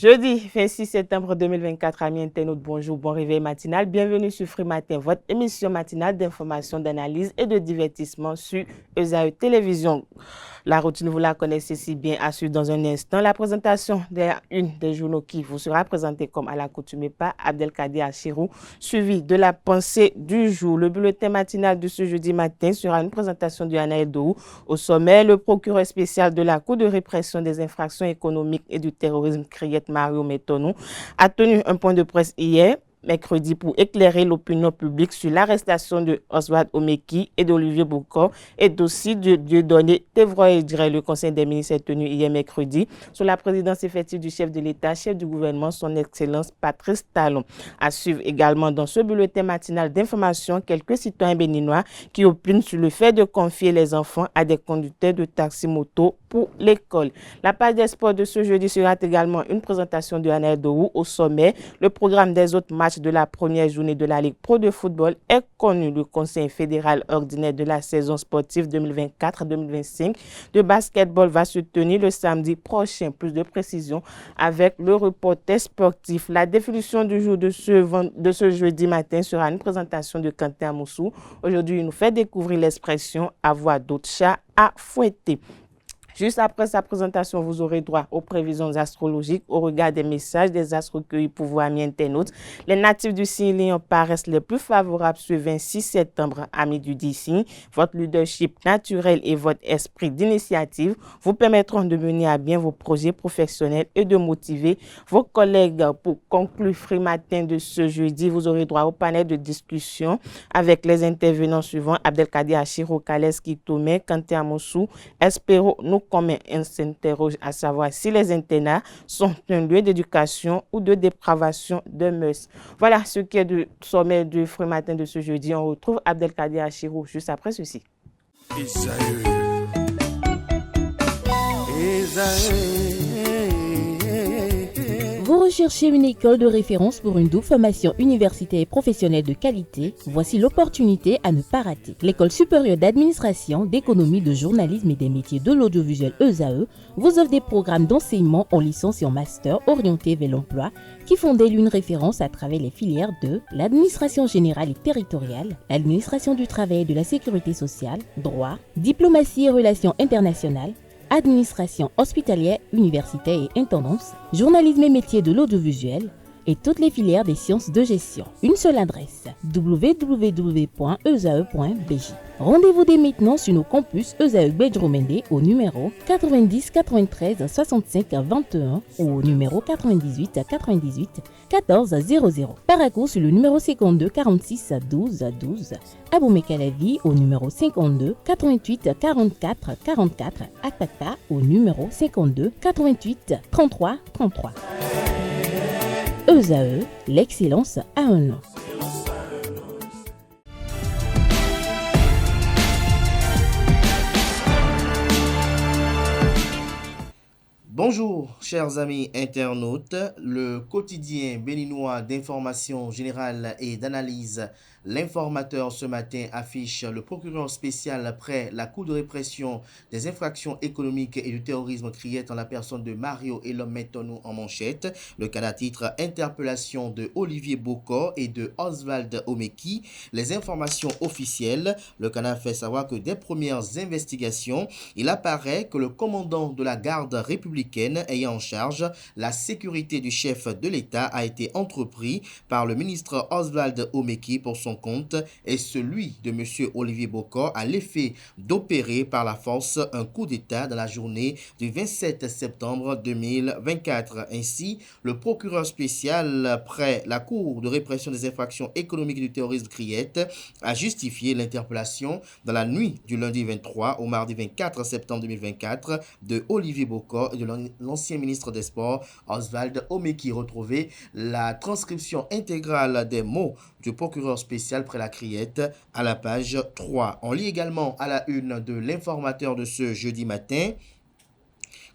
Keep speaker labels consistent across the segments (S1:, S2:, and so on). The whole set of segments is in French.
S1: Jeudi 26 septembre 2024, amis internautes, bonjour, bon réveil matinal. Bienvenue sur Free Matin, votre émission matinale d'information, d'analyse et de divertissement sur ESAE Télévision. La routine, vous la connaissez si bien, à suivre dans un instant. La présentation d'une des journaux qui vous sera présentée comme à l'accoutumée par Abdelkader Achirou, suivi de la pensée du jour. Le bulletin matinal de ce jeudi matin sera une présentation de Anaël Dohou. Au sommet, le procureur spécial de la Cour de répression des infractions économiques et du terrorisme, Kriet Mario Metonou, a tenu un point de presse hier, mercredi, pour éclairer l'opinion publique sur l'arrestation de Oswald Omeki et d'Olivier Bokor et aussi de Dieudonné Tevroy. Le Conseil des ministres est tenu hier mercredi sous la présidence effective du chef de l'État, chef du gouvernement, son Excellence Patrice Talon. À suivre également dans ce bulletin matinal d'information quelques citoyens béninois qui opinent sur le fait de confier les enfants à des conducteurs de taxi-moto pour l'école. La page des sports de ce jeudi sera également une présentation de Anaël Dohou. Au sommet, le programme des autres matchs de la première journée de la Ligue Pro de football est connu. Le Conseil fédéral ordinaire de la saison sportive 2024-2025 de basketball va se tenir le samedi prochain. Plus de précisions avec le reporter sportif. La définition du jour de ce jeudi matin sera une présentation de Quentin Amoussou. Aujourd'hui, il nous fait découvrir l'expression « avoir d'autres chats à fouetter ». Juste après sa présentation, vous aurez droit aux prévisions astrologiques au regard des messages des astres recueillis pour vous, amis internautes. Les natifs du signe Lion paraissent les plus favorables ce 26 septembre, amis du signe. Votre leadership naturel et votre esprit d'initiative vous permettront de mener à bien vos projets professionnels et de motiver vos collègues. Pour conclure Free Matin de ce jeudi, vous aurez droit au panel de discussion avec les intervenants suivants: Abdelkader Achirou, Kales Kitome, Kanté Amoussou, Espero nous commun. On s'interroge à savoir si les internats sont un lieu d'éducation ou de dépravation de mœurs. Voilà ce qui est du sommet du Free Matin de ce jeudi. On retrouve Abdelkader Achirou juste après ceci.
S2: Vous recherchez une école de référence pour une double formation universitaire et professionnelle de qualité? Voici l'opportunité à ne pas rater. L'École supérieure d'administration, d'économie, de journalisme et des métiers de l'audiovisuel ESAE vous offre des programmes d'enseignement en licence et en master orientés vers l'emploi qui font d'elle une référence à travers les filières de l'administration générale et territoriale, l'administration du travail et de la sécurité sociale, droit, diplomatie et relations internationales, administration hospitalière, universitaire et intendance, journalisme et métiers de l'audiovisuel et toutes les filières des sciences de gestion. Une seule adresse: www.esae.bj. Rendez-vous dès maintenant sur nos campus ESAE Bedromende au numéro 90 93 65 21 ou au numéro 98 98 14 00. Paracourt sur le numéro 52 46 12 12. Aboumé-Calavi au numéro 52 88 44 44. Akpaka au numéro 52 88 33 33. ESAE, l'excellence à un nom.
S3: Bonjour chers amis internautes, le quotidien béninois d'information générale et d'analyse, l'informateur ce matin affiche le procureur spécial après la Cour de répression des infractions économiques et du terrorisme criait en la personne de Mario Elom Metonou en manchette. Le canard titre interpellation de Olivier Bokor et de Oswald Omeki. Les informations officielles, le canard fait savoir que des premières investigations, il apparaît que le commandant de la garde républicaine ayant en charge la sécurité du chef de l'État a été entrepris par le ministre Oswald Omeki pour son compte et celui de M. Olivier Bokor à l'effet d'opérer par la force un coup d'État dans la journée du 27 septembre 2024. Ainsi, le procureur spécial près la Cour de répression des infractions économiques et du terrorisme Criette a justifié l'interpellation dans la nuit du lundi 23 au mardi 24 septembre 2024 de Olivier Bokor et de l'ancien ministre des Sports Oswald Omeki. Retrouvez la transcription intégrale des mots du procureur spécial près la Criette à la page 3. On lit également à la une de l'informateur de ce jeudi matin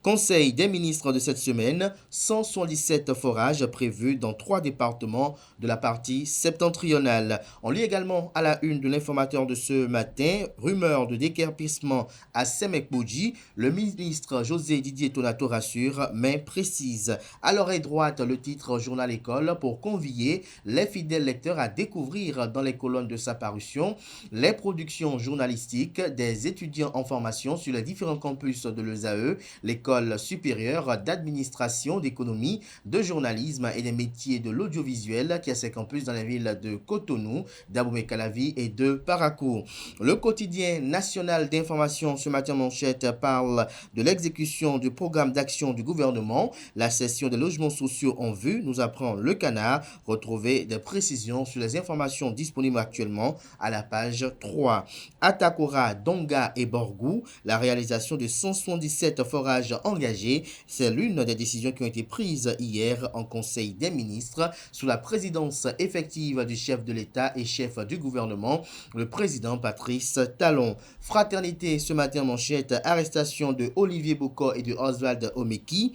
S3: Conseil des ministres de cette semaine, 177 forages prévus dans 3 départements de la partie septentrionale. On lit également à la une de l'informateur de ce matin, rumeur de déguerpissement à Semek-Boudji. Le ministre José Didier Tonato rassure, mais précise. À l'oreille droite, le titre Journal École pour convier les fidèles lecteurs à découvrir dans les colonnes de sa parution les productions journalistiques des étudiants en formation sur les différents campus de l'ESAE, l'école supérieure d'administration, d'économie, de journalisme et des métiers de l'audiovisuel qui a ses campus dans les villes de Cotonou, d'Abomey-Calavi et de Parakou. Le quotidien national d'information ce matin manchette parle de l'exécution du programme d'action du gouvernement. La session des logements sociaux en vue, nous apprend le Canard. Retrouvez des précisions sur les informations disponibles actuellement à la page 3. Atakora, Donga et Borgou, la réalisation de 177 forages engagés, c'est l'une des décisions qui ont été prises hier en Conseil des ministres sous la présidence effective du chef de l'État et chef du gouvernement, le président Patrice Talon. Fraternité ce matin manchette, arrestation de Olivier Boko et de Oswald Omeki.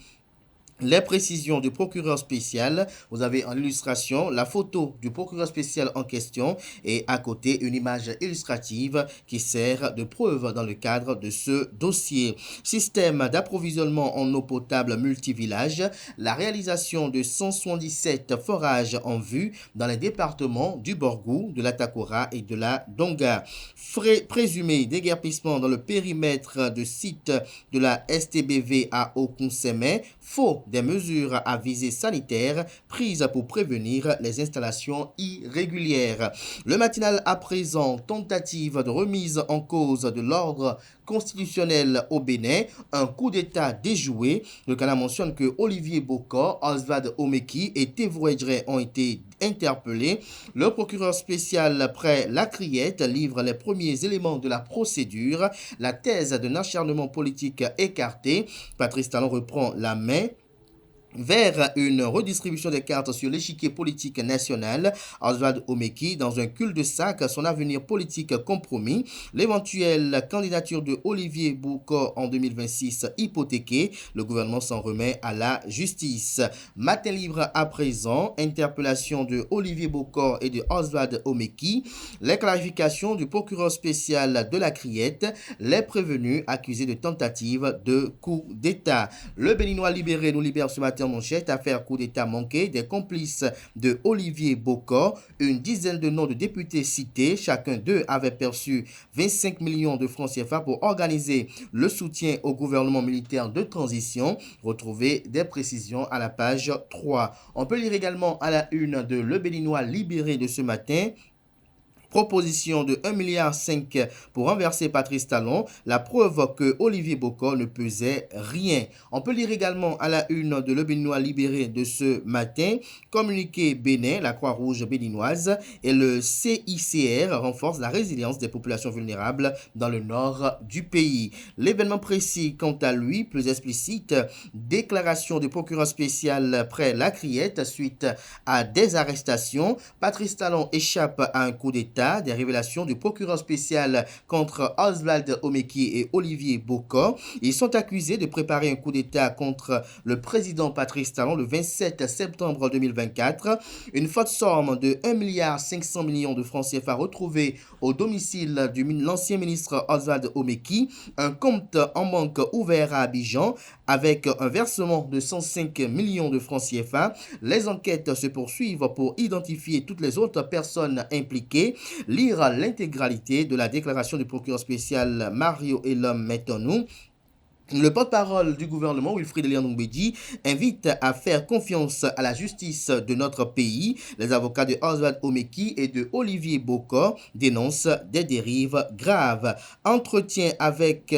S3: Les précisions du procureur spécial, vous avez en illustration la photo du procureur spécial en question et à côté une image illustrative qui sert de preuve dans le cadre de ce dossier. Système d'approvisionnement en eau potable multivillage, la réalisation de 177 forages en vue dans les départements du Borgou, de la Takora et de la Donga. Présumé déguerpissement dans le périmètre de site de la STBV à Okunsemé, faux des mesures à visée sanitaire prises pour prévenir les installations irrégulières. Le matinal à présent, tentative de remise en cause de l'ordre constitutionnel au Bénin, un coup d'État déjoué. Le Canard mentionne que Olivier Boko, Oswald Omeki et Tevou Edjre ont été interpellés. Le procureur spécial près la Criette livre les premiers éléments de la procédure. La thèse d'un acharnement politique écartée. Patrice Talon reprend la main vers une redistribution des cartes sur l'échiquier politique national. Oswald Omeki, dans un cul-de-sac, son avenir politique compromis. L'éventuelle candidature de Olivier Boko en 2026 hypothéquée. Le gouvernement s'en remet à la justice. Matin libre à présent, interpellation de Olivier Boko et de Oswald Omeki. Les clarifications du procureur spécial de la Criette. Les prévenus accusés de tentative de coup d'État. Le Béninois libéré nous libère ce matin manchette, affaire coup d'État manqué, des complices de Olivier Boko, une dizaine de noms de députés cités, chacun d'eux avait perçu 25 millions de francs CFA pour organiser le soutien au gouvernement militaire de transition. Retrouvez des précisions à la page 3. On peut lire également à la une de Le Béninois libéré de ce matin. Proposition de 1,5 milliard pour renverser Patrice Talon, la preuve que Olivier Boko ne pesait rien. On peut lire également à la une de Le Béninois libéré de ce matin, communiqué Bénin, la Croix-Rouge béninoise et le CICR renforcent la résilience des populations vulnérables dans le nord du pays. L'événement précis, quant à lui, plus explicite, déclaration du procureur spécial près la Criette suite à des arrestations. Patrice Talon échappe à un coup d'État. Des révélations du procureur spécial contre Oswald Omeki et Olivier Boko. Ils sont accusés de préparer un coup d'État contre le président Patrice Talon le 27 septembre 2024. Une faute somme de 1,5 milliard de francs CFA retrouvée au domicile de l'ancien ministre Oswald Omeki. Un compte en banque ouvert à Abidjan avec un versement de 105 millions de francs CFA. Les enquêtes se poursuivent pour identifier toutes les autres personnes impliquées. Lire l'intégralité de la déclaration du procureur spécial Mario Elam Metonou. Le porte-parole du gouvernement, Wilfried Elian-Ngbedi, invite à faire confiance à la justice de notre pays. Les avocats de Oswald Omeki et de Olivier Boko dénoncent des dérives graves. Entretien avec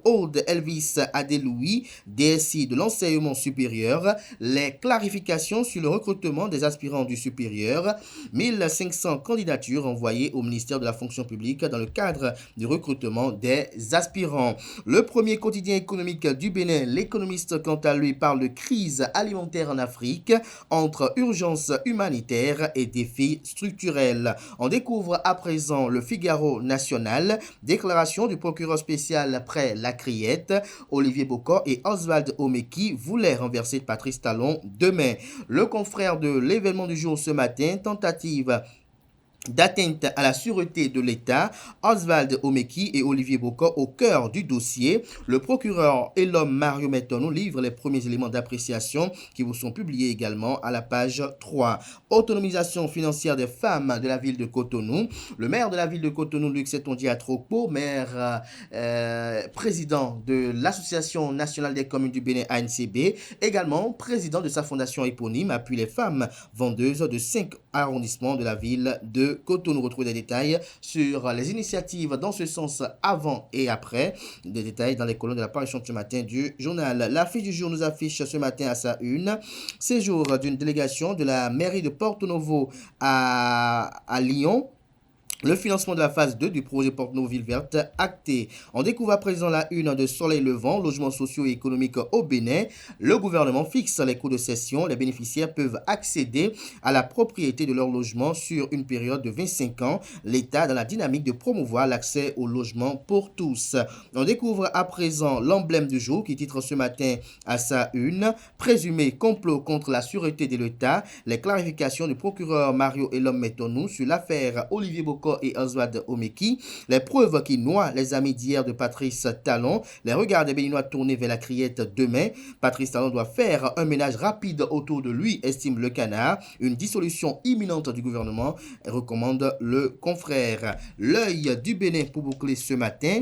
S3: Aude Elvis Adeloui, DSI de l'enseignement supérieur. Les clarifications sur le recrutement des aspirants du supérieur. 1500 candidatures envoyées au ministère de la fonction publique dans le cadre du recrutement des aspirants. Le premier premier quotidien économique du Bénin, l'économiste, quant à lui, parle de crise alimentaire en Afrique entre urgence humanitaire et défis structurels. On découvre à présent le Figaro national, déclaration du procureur spécial après la criette. Olivier Bokor et Oswald Omeki voulaient renverser Patrice Talon demain. Le confrère de l'événement du jour ce matin, tentative d'atteinte à la sûreté de l'État, Oswald Omeki et Olivier Bokor au cœur du dossier. Le procureur et l'homme Mario Metonou livrent les premiers éléments d'appréciation qui vous sont publiés également à la page 3. Autonomisation financière des femmes de la ville de Cotonou. Le maire de la ville de Cotonou, Luc Setondier Atrokpo, maire président de l'Association nationale des communes du Bénin ANCB, également président de sa fondation éponyme, appuie les femmes vendeuses de 5 arrondissements de la ville de Cotonou. Retrouvez des détails sur les initiatives dans ce sens avant et après. Des détails dans les colonnes de la parution de ce matin du journal. L'affiche du jour nous affiche ce matin à sa une séjour d'une délégation de la mairie de Porto Novo à Lyon. Le financement de la phase 2 du projet Porto-Novo Ville Verte acté. On découvre à présent la une de Soleil Levant, logements sociaux et économiques au Bénin. Le gouvernement fixe les coûts de cession. Les bénéficiaires peuvent accéder à la propriété de leur logement sur une période de 25 ans. L'État dans la dynamique de promouvoir l'accès au logement pour tous. On découvre à présent l'emblème du jour qui titre ce matin à sa une. Présumé complot contre la sûreté de l'État. Les clarifications du procureur Mario Elom Metonou sur l'affaire Olivier Bokor et Oswald Omeki, les preuves qui noient les amis d'hier de Patrice Talon, les regards des Béninois tournés vers la criette demain. Patrice Talon doit faire un ménage rapide autour de lui, estime le Canard. Une dissolution imminente du gouvernement, recommande le confrère. L'œil du Bénin pour boucler ce matin.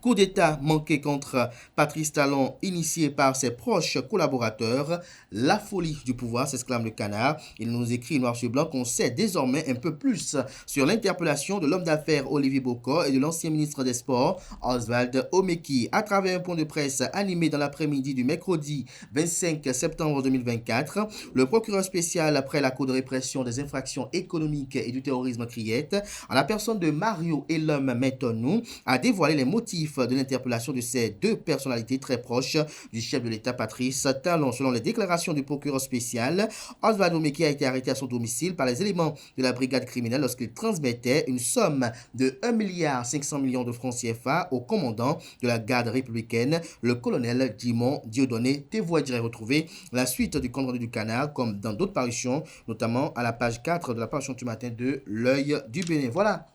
S3: Coup d'État manqué contre Patrice Talon, initié par ses proches collaborateurs. La folie du pouvoir, s'exclame le Canard. Il nous écrit noir sur blanc qu'on sait désormais un peu plus sur l'interpellation de l'homme d'affaires Olivier Bokor et de l'ancien ministre des Sports Oswald Omeki. À travers un point de presse animé dans l'après-midi du mercredi 25 septembre 2024, le procureur spécial après la Cour de répression des infractions économiques et du terrorisme criette, en la personne de Mario Elom Metonou, a dévoilé les motifs de l'interpellation de ces deux personnalités très proches du chef de l'État Patrice Talon. Selon les déclarations du procureur spécial, Oswald Omeki a été arrêté à son domicile par les éléments de la brigade criminelle lorsqu'il transmettait une somme de 1,5 milliard de francs CFA au commandant de la garde républicaine, le colonel Dimon Dieudonné Tévoidier. Retrouver la suite du compte rendu du Canard comme dans d'autres parutions, notamment à la page 4 de la parution du matin de l'œil du Bénin. Voilà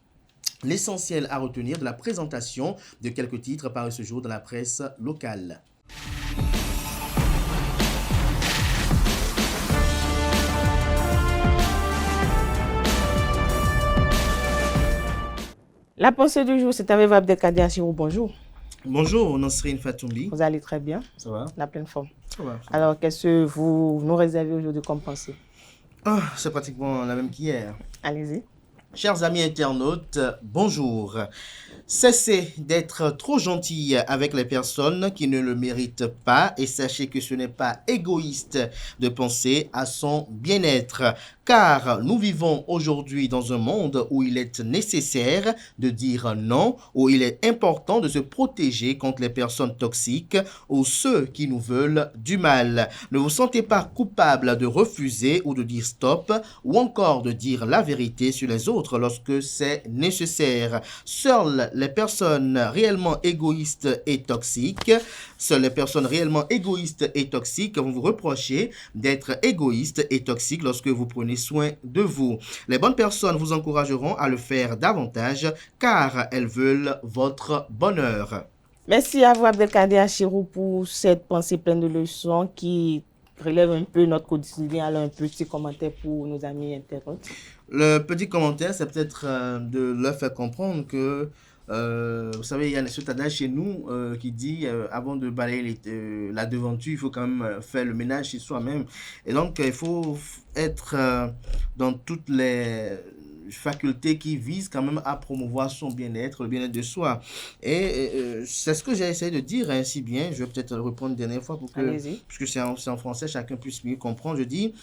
S3: l'essentiel à retenir de la présentation de quelques titres parus ce jour dans la presse locale.
S1: La pensée du jour, c'est avec Abdelkader Achirou. Bonjour.
S3: Bonjour, Nansrine Fatoumbi.
S1: Vous allez très bien?
S3: Ça va?
S1: La pleine forme.
S3: Ça va.
S1: Alors, qu'est-ce que vous nous réservez aujourd'hui comme pensée?
S3: C'est pratiquement la même qu'hier.
S1: Allez-y.
S3: Chers amis internautes, bonjour. Cessez d'être trop gentil avec les personnes qui ne le méritent pas et sachez que ce n'est pas égoïste de penser à son bien-être. Car nous vivons aujourd'hui dans un monde où il est nécessaire de dire non, où il est important de se protéger contre les personnes toxiques ou ceux qui nous veulent du mal. Ne vous sentez pas coupable de refuser ou de dire stop ou encore de dire la vérité sur les autres lorsque c'est nécessaire. Seules les personnes réellement égoïstes et toxiques, vont vous reprocher d'être égoïste et toxique lorsque vous prenez soin de vous. Les bonnes personnes vous encourageront à le faire davantage car elles veulent votre bonheur.
S1: Merci à vous, Abdelkader Achirou, pour cette pensée pleine de leçons qui relève un peu notre quotidien. Alors, un petit commentaire pour nos amis internautes.
S3: Le petit commentaire, c'est peut-être de leur faire comprendre que vous savez, il y a ce adage chez nous qui dit avant de balayer la devanture, il faut quand même faire le ménage chez soi-même. Et donc, il faut être dans toutes les facultés qui visent quand même à promouvoir son bien-être, le bien-être de soi. Et c'est ce que j'ai essayé de dire ainsi bien. Je vais peut-être le reprendre une dernière fois pour que, puisque c'est en français, chacun puisse mieux comprendre. Je dis: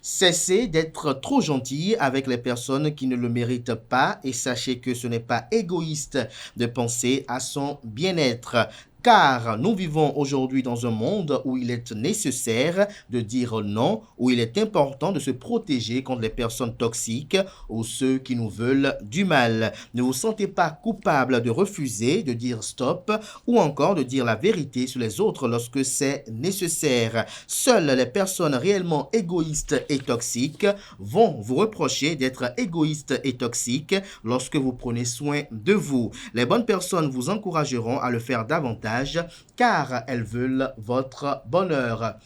S3: cessez d'être trop gentil avec les personnes qui ne le méritent pas et sachez que ce n'est pas égoïste de penser à son bien-être. car nous vivons aujourd'hui dans un monde où il est nécessaire de dire non, où il est important de se protéger contre les personnes toxiques ou ceux qui nous veulent du mal. Ne vous sentez pas coupable de refuser, de dire stop ou encore de dire la vérité sur les autres lorsque c'est nécessaire. Seules les personnes réellement égoïstes et toxiques vont vous reprocher d'être égoïste et toxique lorsque vous prenez soin de vous. Les bonnes personnes vous encourageront à le faire davantage car elles veulent votre bonheur.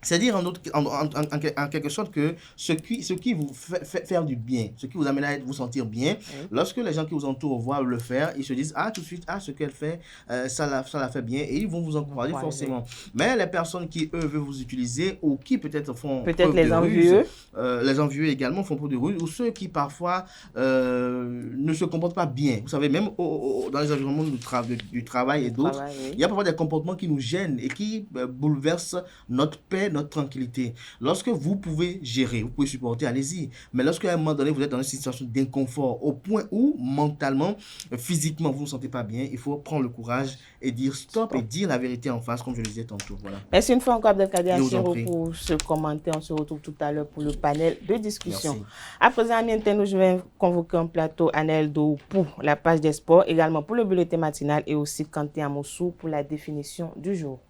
S3: C'est-à-dire en quelque sorte que ce qui vous fait faire du bien, ce qui vous amène à vous sentir bien, lorsque les gens qui vous entourent voient le faire, ils se disent tout de suite, ce qu'elle fait, ça la fait bien et ils vont vous encourager forcément. Mais les personnes qui, eux, veulent vous utiliser ou qui peut-être font preuve
S1: les
S3: de
S1: envieux.
S3: ruse, les envieux également font preuve de ruse, ou ceux qui parfois ne se comportent pas bien. Vous savez, même dans les environnements du travail et d'autres, il y a parfois des comportements qui nous gênent et qui bouleversent notre paix, notre tranquillité. Lorsque vous pouvez gérer, vous pouvez supporter, allez-y. Mais lorsque à un moment donné, vous êtes dans une situation d'inconfort au point où mentalement, physiquement, vous ne vous sentez pas bien, il faut prendre le courage et dire stop et dire la vérité en face, comme je le disais tantôt. Voilà.
S1: Merci une fois encore, Abdelkader Achiro, pour ce commentaire. On se retrouve tout à l'heure pour le panel de discussion. Merci. À présent, à Mienteno, je vais convoquer un plateau Anaël Dou pour la page des sports, également pour le bulletin matinal et aussi Kanté Amoussou pour la définition du jour.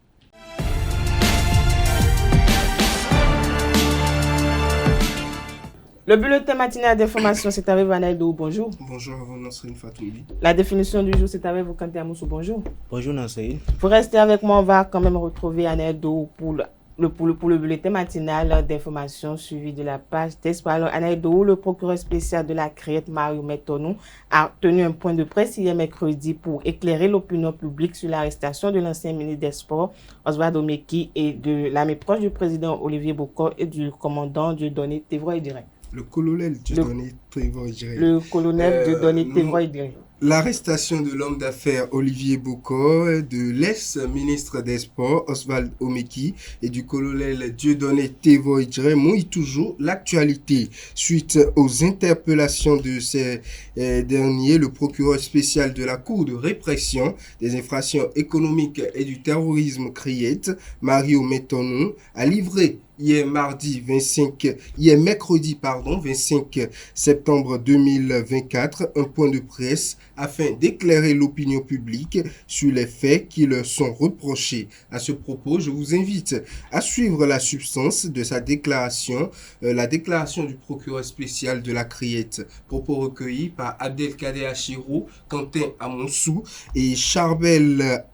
S1: Le bulletin matinal d'information, c'est avec vous, Anaël Dou. Bonjour.
S4: Bonjour à vous, Nasrine Fatoumbi.
S1: La définition du jour, c'est avec vous, Kanté Amoussou. Bonjour.
S5: Bonjour, Nasrine.
S1: Pour rester avec moi, on va quand même retrouver Anaël Dou pour le bulletin matinal d'information suivi de la page d'espoir. Alors, Anaël Dou, le procureur spécial de la CREAT, Mario Metonou, a tenu un point de presse hier mercredi pour éclairer l'opinion publique sur l'arrestation de l'ancien ministre des Sports, Oswald Omeki, et de l'ami proche du président Olivier Bokor et du commandant Dieudonné Tévroy-Diré.
S4: Le colonel Dieudonné Tévroy-Diré.
S1: Le colonel Dieudonné Tévroy-Diré.
S4: L'arrestation de l'homme d'affaires Olivier Bokor, de l'ex-ministre des Sports Oswald Omeki et du colonel Dieudonné Tévroy-Diré mouille toujours l'actualité. Suite aux interpellations de ces derniers, le procureur spécial de la Cour de répression des infractions économiques et du terrorisme CREAT, Mario Metonou, a livré hier mercredi 25 septembre 2024, un point de presse afin d'éclairer l'opinion publique sur les faits qui leur sont reprochés. À ce propos, je vous invite à suivre la substance de sa déclaration, la déclaration du procureur spécial de la CREAT, propos recueillis par Abdelkader Achiro, Quentin Amoussou et Charbel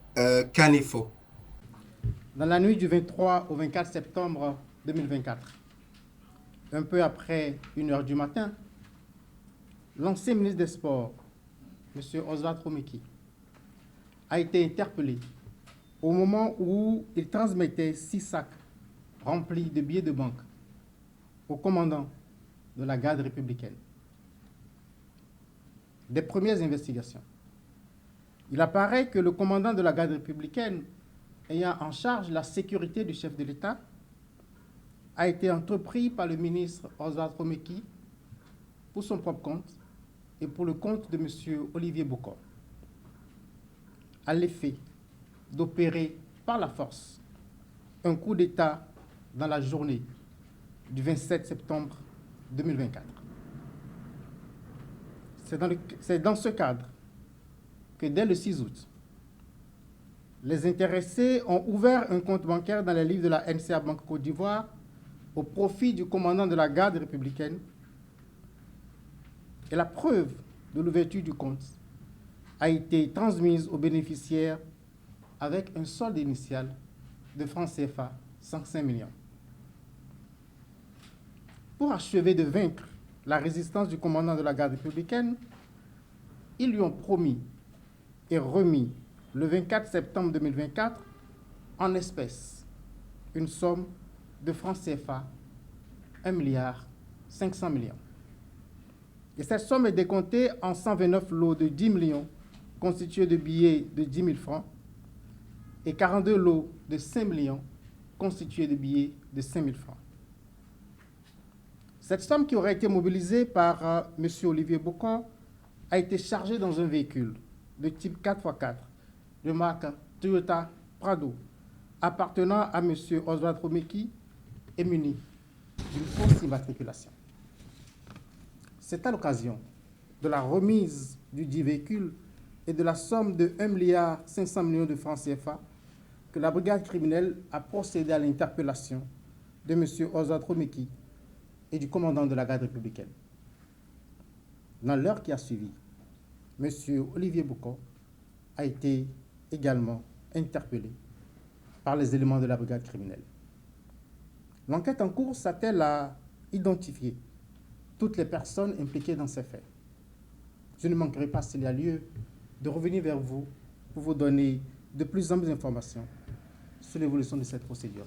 S4: Kanefo.
S6: Dans la nuit du 23 au 24 septembre 2024, un peu après 1h du matin, l'ancien ministre des Sports, M. Oswald Omeki, a été interpellé au moment où il transmettait 6 sacs remplis de billets de banque au commandant de la garde républicaine. Des premières investigations. Il apparaît que le commandant de la garde républicaine, ayant en charge la sécurité du chef de l'État, a été entrepris par le ministre Oswald Omeki pour son propre compte et pour le compte de M. Olivier Bokor, à l'effet d'opérer par la force un coup d'État dans la journée du 27 septembre 2024. C'est dans ce cadre que dès le 6 août, les intéressés ont ouvert un compte bancaire dans les livres de la NCA Banque Côte d'Ivoire au profit du commandant de la garde républicaine. Et la preuve de l'ouverture du compte a été transmise aux bénéficiaires avec un solde initial de francs CFA 105 millions. Pour achever de vaincre la résistance du commandant de la garde républicaine, ils lui ont promis et remis le 24 septembre 2024 en espèces une somme de francs CFA 1,5 milliard. Et cette somme est décomptée en 129 lots de 10 millions constitués de billets de 10 000 francs et 42 lots de 5 millions constitués de billets de 5 000 francs. Cette somme qui aurait été mobilisée par M. Olivier Bokor a été chargée dans un véhicule de type 4x4 de marque Toyota Prado appartenant à M. Oswald Romeki est muni d'une fausse immatriculation. C'est à l'occasion de la remise du dit véhicule et de la somme de 1,5 milliard de francs CFA que la brigade criminelle a procédé à l'interpellation de M. Oswald Romeki et du commandant de la garde républicaine. Dans l'heure qui a suivi, M. Olivier Boucault a été également interpellé par les éléments de la brigade criminelle. L'enquête en cours s'attelle à identifier toutes les personnes impliquées dans ces faits. Je ne manquerai pas, s'il y a lieu, de revenir vers vous pour vous donner de plus en plus d'informations sur l'évolution de cette procédure.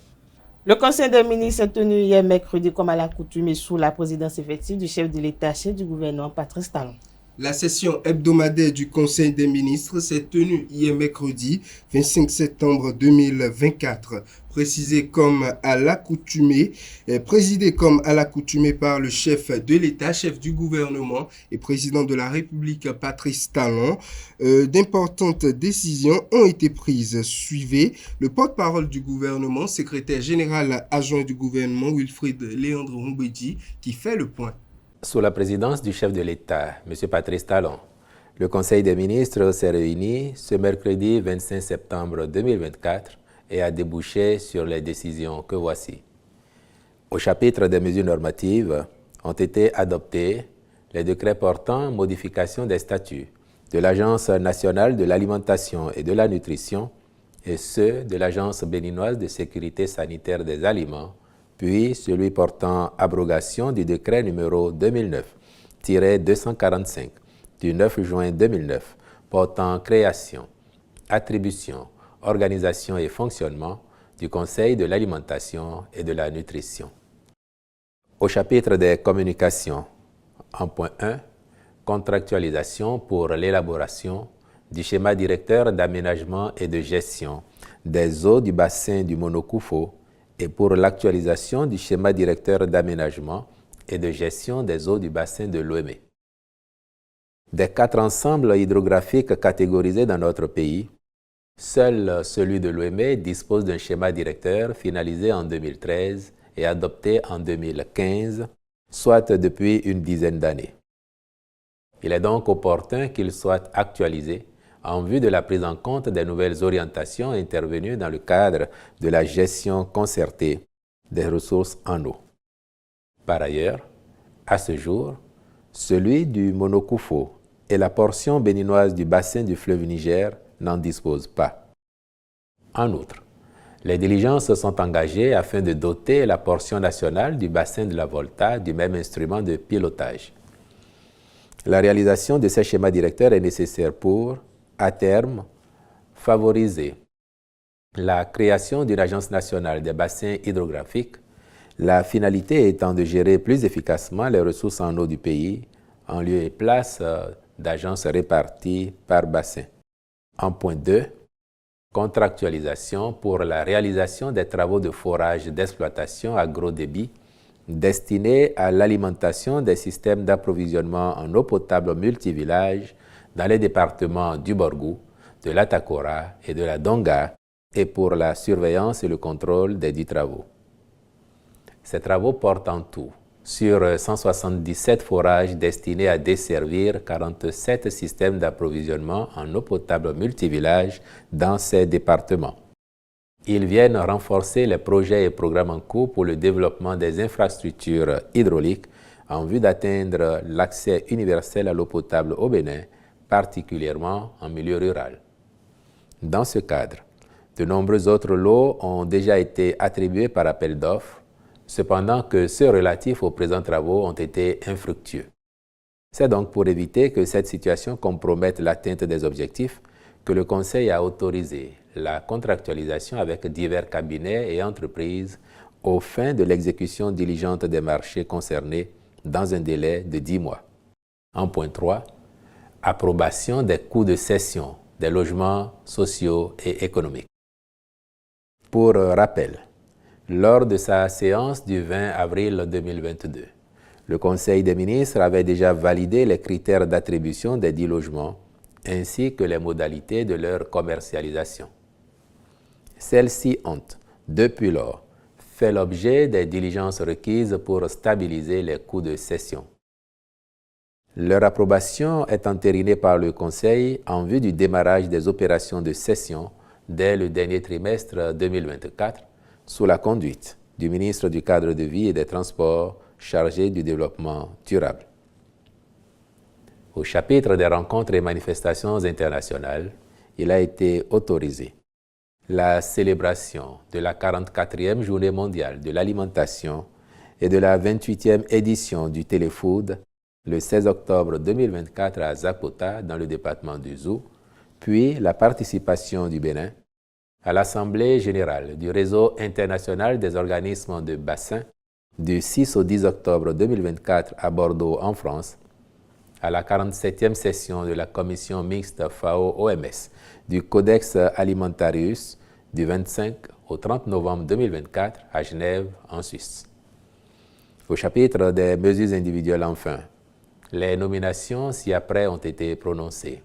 S1: Le Conseil des ministres est tenu hier mercredi comme à l'accoutumée sous la présidence effective du chef de l'État, chef du gouvernement, Patrice Talon.
S4: La session hebdomadaire du Conseil des ministres s'est tenue hier mercredi 25 septembre 2024, présidée comme à l'accoutumée par le chef de l'État, chef du gouvernement et président de la République Patrice Talon. D'importantes décisions ont été prises. Suivez le porte-parole du gouvernement, secrétaire général adjoint du gouvernement Wilfried Léandre Humbedi, qui fait le point.
S5: Sous la présidence du chef de l'État, M. Patrice Talon, le Conseil des ministres s'est réuni ce mercredi 25 septembre 2024 et a débouché sur les décisions que voici. Au chapitre des mesures normatives, ont été adoptés les décrets portant modification des statuts de l'Agence nationale de l'alimentation et de la nutrition et ceux de l'Agence béninoise de sécurité sanitaire des aliments, puis celui portant abrogation du décret numéro 2009-245 du 9 juin 2009 portant création, attribution, organisation et fonctionnement du Conseil de l'alimentation et de la nutrition. Au chapitre des communications, en point 1, contractualisation pour l'élaboration du schéma directeur d'aménagement et de gestion des eaux du bassin du Monokoufo et pour l'actualisation du schéma directeur d'aménagement et de gestion des eaux du bassin de Lomé. Des 4 ensembles hydrographiques catégorisés dans notre pays, seul celui de Lomé dispose d'un schéma directeur finalisé en 2013 et adopté en 2015, soit depuis une dizaine d'années. Il est donc opportun qu'il soit actualisé en vue de la prise en compte des nouvelles orientations intervenues dans le cadre de la gestion concertée des ressources en eau. Par ailleurs, à ce jour, celui du Monokoufo et la portion béninoise du bassin du fleuve Niger n'en disposent pas. En outre, les diligences sont engagées afin de doter la portion nationale du bassin de la Volta du même instrument de pilotage. La réalisation de ces schémas directeurs est nécessaire pour, à terme, favoriser la création d'une agence nationale des bassins hydrographiques, la finalité étant de gérer plus efficacement les ressources en eau du pays en lieu et place d'agences réparties par bassin. En point 2, contractualisation pour la réalisation des travaux de forage d'exploitation à gros débit destinés à l'alimentation des systèmes d'approvisionnement en eau potable multivillages dans les départements du Borgou, de l'Atakora et de la Donga et pour la surveillance et le contrôle des dits travaux. Ces travaux portent en tout sur 177 forages destinés à desservir 47 systèmes d'approvisionnement en eau potable multivillages dans ces départements. Ils viennent renforcer les projets et programmes en cours pour le développement des infrastructures hydrauliques en vue d'atteindre l'accès universel à l'eau potable au Bénin, particulièrement en milieu rural. Dans ce cadre, de nombreux autres lots ont déjà été attribués par appel d'offres, cependant que ceux relatifs aux présents travaux ont été infructueux. C'est donc pour éviter que cette situation compromette l'atteinte des objectifs que le Conseil a autorisé la contractualisation avec divers cabinets et entreprises aux fins de l'exécution diligente des marchés concernés dans un délai de 10 mois. En point 3, approbation des coûts de cession des logements sociaux et économiques. Pour rappel, lors de sa séance du 20 avril 2022, le Conseil des ministres avait déjà validé les critères d'attribution des 10 logements ainsi que les modalités de leur commercialisation. Celles-ci ont, depuis lors, fait l'objet des diligences requises pour stabiliser les coûts de cession. Leur approbation est entérinée par le Conseil en vue du démarrage des opérations de cession dès le dernier trimestre 2024, sous la conduite du ministre du Cadre de vie et des Transports chargé du développement durable. Au chapitre des rencontres et manifestations internationales, il a été autorisé la célébration de la 44e Journée mondiale de l'alimentation et de la 28e édition du Téléfood le 16 octobre 2024 à Zapota, dans le département du Zou, puis la participation du Bénin à l'Assemblée générale du Réseau international des organismes de bassin du 6 au 10 octobre 2024 à Bordeaux, en France, à la 47e session de la Commission mixte FAO-OMS du Codex Alimentarius du 25 au 30 novembre 2024 à Genève, en Suisse. Au chapitre des mesures individuelles, enfin, les nominations ci-après ont été prononcées.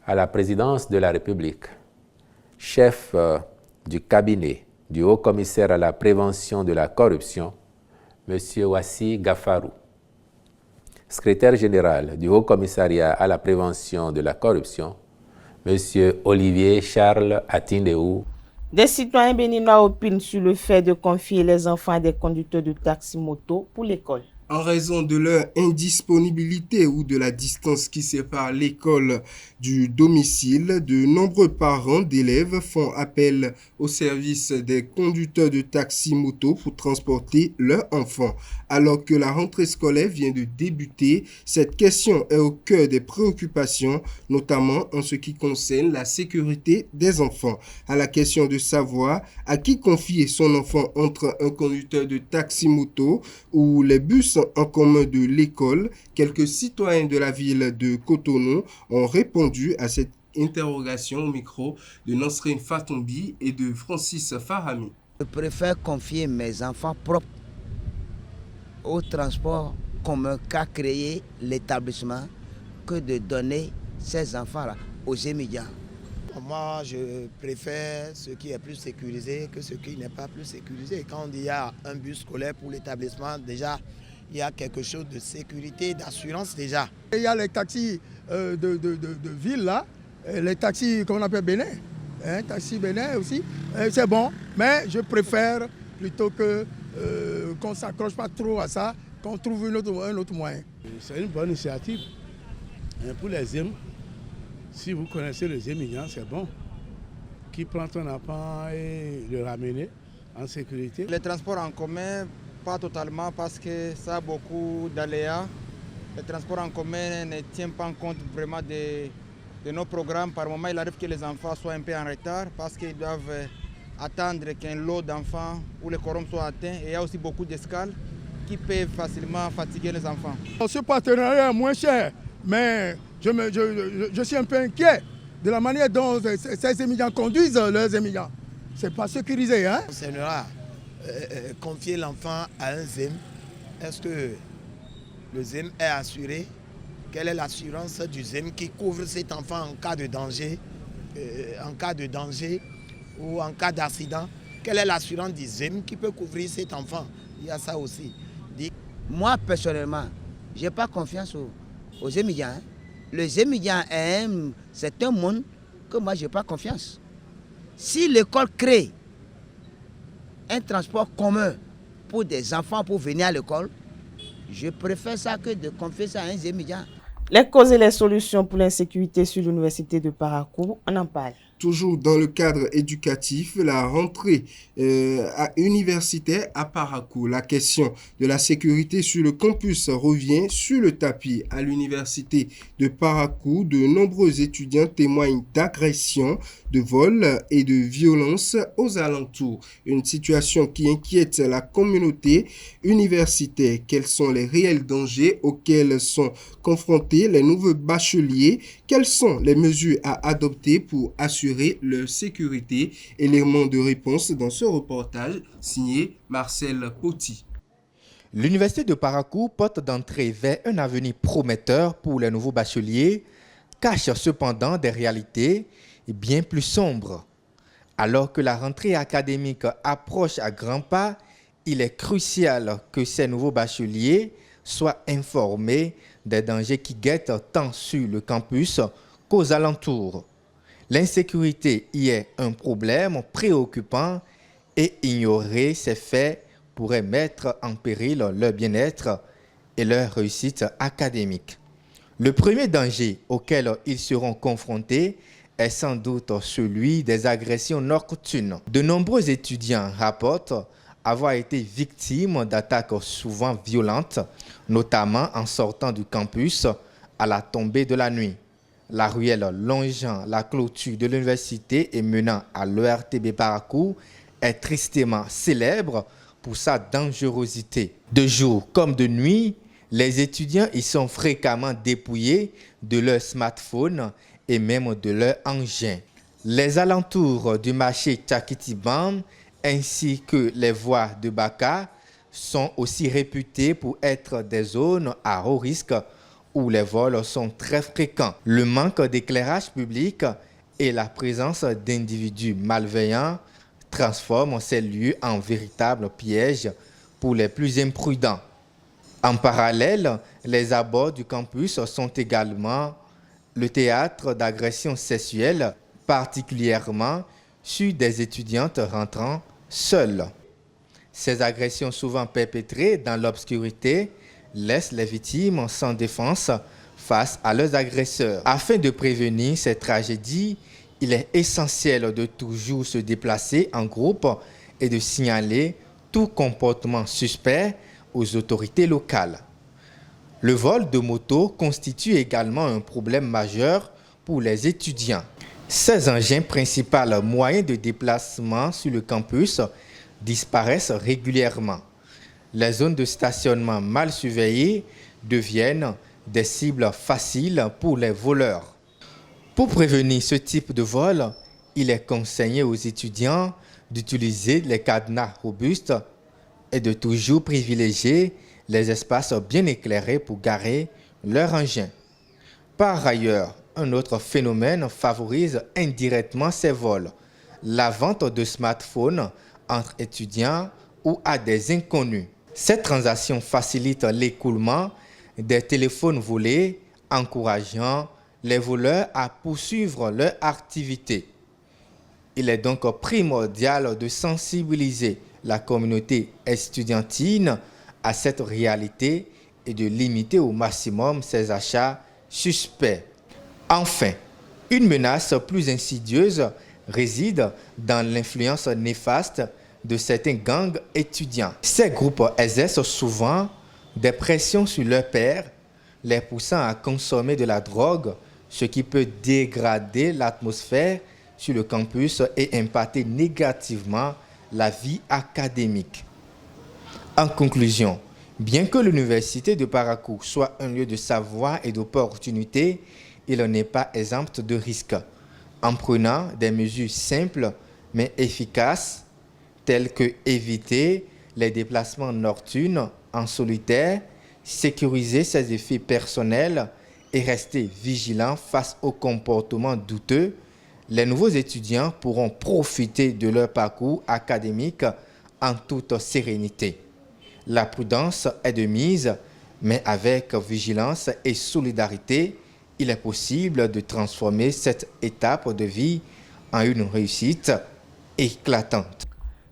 S5: À la présidence de la République, chef du cabinet du haut-commissaire à la prévention de la corruption, M. Wassi Gafarou. Secrétaire général du haut-commissariat à la prévention de la corruption, M. Olivier Charles Atindeou.
S1: Des citoyens béninois opinent sur le fait de confier les enfants à des conducteurs de taxi-moto pour l'école.
S4: En raison de leur indisponibilité ou de la distance qui sépare l'école du domicile, de nombreux parents d'élèves font appel au service des conducteurs de taxi-moto pour transporter leurs enfants. Alors que la rentrée scolaire vient de débuter, cette question est au cœur des préoccupations, notamment en ce qui concerne la sécurité des enfants. À la question de savoir à qui confier son enfant entre un conducteur de taxi-moto ou les bus en commun de l'école, quelques citoyens de la ville de Cotonou ont répondu à cette interrogation au micro de Nasrine Fatombi et de Francis Farami.
S7: Je préfère confier mes enfants propres au transport commun qu'a créé l'établissement que de donner ces enfants-là aux étudiants.
S8: Moi, je préfère ce qui est plus sécurisé que ce qui n'est pas plus sécurisé. Quand il y a un bus scolaire pour l'établissement, déjà, il y a quelque chose de sécurité, d'assurance déjà.
S9: Il y a les taxis de ville là, les taxis qu'on appelle Bénin, taxi Bénin aussi, c'est bon, mais je préfère plutôt qu'on ne s'accroche pas trop à ça, qu'on trouve un autre moyen.
S10: C'est une bonne initiative pour les ZEM. Si vous connaissez les émigrants, c'est bon. Qui prend ton enfant et le ramener en sécurité.
S11: Les transports en commun, pas totalement parce que ça a beaucoup d'aléas. Les transports en commun ne tiennent pas en compte vraiment de nos programmes. Par moment, il arrive que les enfants soient un peu en retard parce qu'ils doivent attendre qu'un lot d'enfants ou les quorums soient atteints. Et il y a aussi beaucoup d'escales qui peuvent facilement fatiguer les enfants.
S9: Ce partenariat est moins cher, mais je suis un peu inquiet de la manière dont ces émigrants conduisent leurs émigrants. C'est pas sécurisé, hein?
S8: Confier l'enfant à un ZEM, est-ce que le ZEM est assuré? Quelle est l'assurance du ZEM qui couvre cet enfant en cas de danger, ou en cas d'accident? Quelle est l'assurance du ZEM qui peut couvrir cet enfant? Il y a ça aussi.
S7: Moi, personnellement, je n'ai pas confiance aux émigrants. Les émigrants, c'est un monde que moi, je n'ai pas confiance. Si l'école crée un transport commun pour des enfants pour venir à l'école, je préfère ça que de confier ça à un émigrant.
S1: Les causes et les solutions pour l'insécurité sur l'université de Parakou, on en parle.
S4: Toujours dans le cadre éducatif, la rentrée universitaire à Parakou. La question de la sécurité sur le campus revient sur le tapis. À l'université de Parakou, de nombreux étudiants témoignent d'agressions, de vols et de violences aux alentours. Une situation qui inquiète la communauté universitaire. Quels sont les réels dangers auxquels sont confrontés les nouveaux bacheliers? Quelles sont les mesures à adopter pour assurer leur sécurité? Élément de réponse dans ce reportage signé Marcel Poti.
S12: L'université de Parakou, porte d'entrée vers un avenir prometteur pour les nouveaux bacheliers, cache cependant des réalités bien plus sombres. Alors que la rentrée académique approche à grands pas, il est crucial que ces nouveaux bacheliers soient informés des dangers qui guettent tant sur le campus qu'aux alentours. L'insécurité y est un problème préoccupant et ignorer ces faits pourrait mettre en péril leur bien-être et leur réussite académique. Le premier danger auquel ils seront confrontés est sans doute celui des agressions nocturnes. De nombreux étudiants rapportent avoir été victimes d'attaques souvent violentes, notamment en sortant du campus à la tombée de la nuit. La ruelle longeant la clôture de l'université et menant à l'ERTB Parakou est tristement célèbre pour sa dangerosité. De jour comme de nuit, les étudiants y sont fréquemment dépouillés de leur smartphone et même de leur engin. Les alentours du marché Tchakitiban ainsi que les voies de Baka sont aussi réputées pour être des zones à haut risque où les vols sont très fréquents. Le manque d'éclairage public et la présence d'individus malveillants transforment ces lieux en véritables pièges pour les plus imprudents. En parallèle, les abords du campus sont également le théâtre d'agressions sexuelles, particulièrement sur des étudiantes rentrant seules. Ces agressions souvent perpétrées dans l'obscurité laissent les victimes sans défense face à leurs agresseurs. Afin de prévenir ces tragédies, il est essentiel de toujours se déplacer en groupe et de signaler tout comportement suspect aux autorités locales. Le vol de moto constitue également un problème majeur pour les étudiants. Ces engins principaux moyens de déplacement sur le campus disparaissent régulièrement. Les zones de stationnement mal surveillées deviennent des cibles faciles pour les voleurs. Pour prévenir ce type de vol, il est conseillé aux étudiants d'utiliser les cadenas robustes et de toujours privilégier les espaces bien éclairés pour garer leur engin. Par ailleurs, un autre phénomène favorise indirectement ces vols, la vente de smartphones entre étudiants ou à des inconnus. Cette transaction facilite l'écoulement des téléphones volés, encourageant les voleurs à poursuivre leur activité. Il est donc primordial de sensibiliser la communauté estudiantine à cette réalité et de limiter au maximum ces achats suspects. Enfin, une menace plus insidieuse réside dans l'influence néfaste de certains gangs étudiants. Ces groupes exercent souvent des pressions sur leurs pairs, les poussant à consommer de la drogue, ce qui peut dégrader l'atmosphère sur le campus et impacter négativement la vie académique. En conclusion, bien que l'université de Parakou soit un lieu de savoir et d'opportunités, il n'est pas exempt de risques. En prenant des mesures simples mais efficaces, telles que éviter les déplacements nocturnes en solitaire, sécuriser ses effets personnels et rester vigilant face aux comportements douteux, les nouveaux étudiants pourront profiter de leur parcours académique en toute sérénité. La prudence est de mise, mais avec vigilance et solidarité, il est possible de transformer cette étape de vie en une réussite éclatante.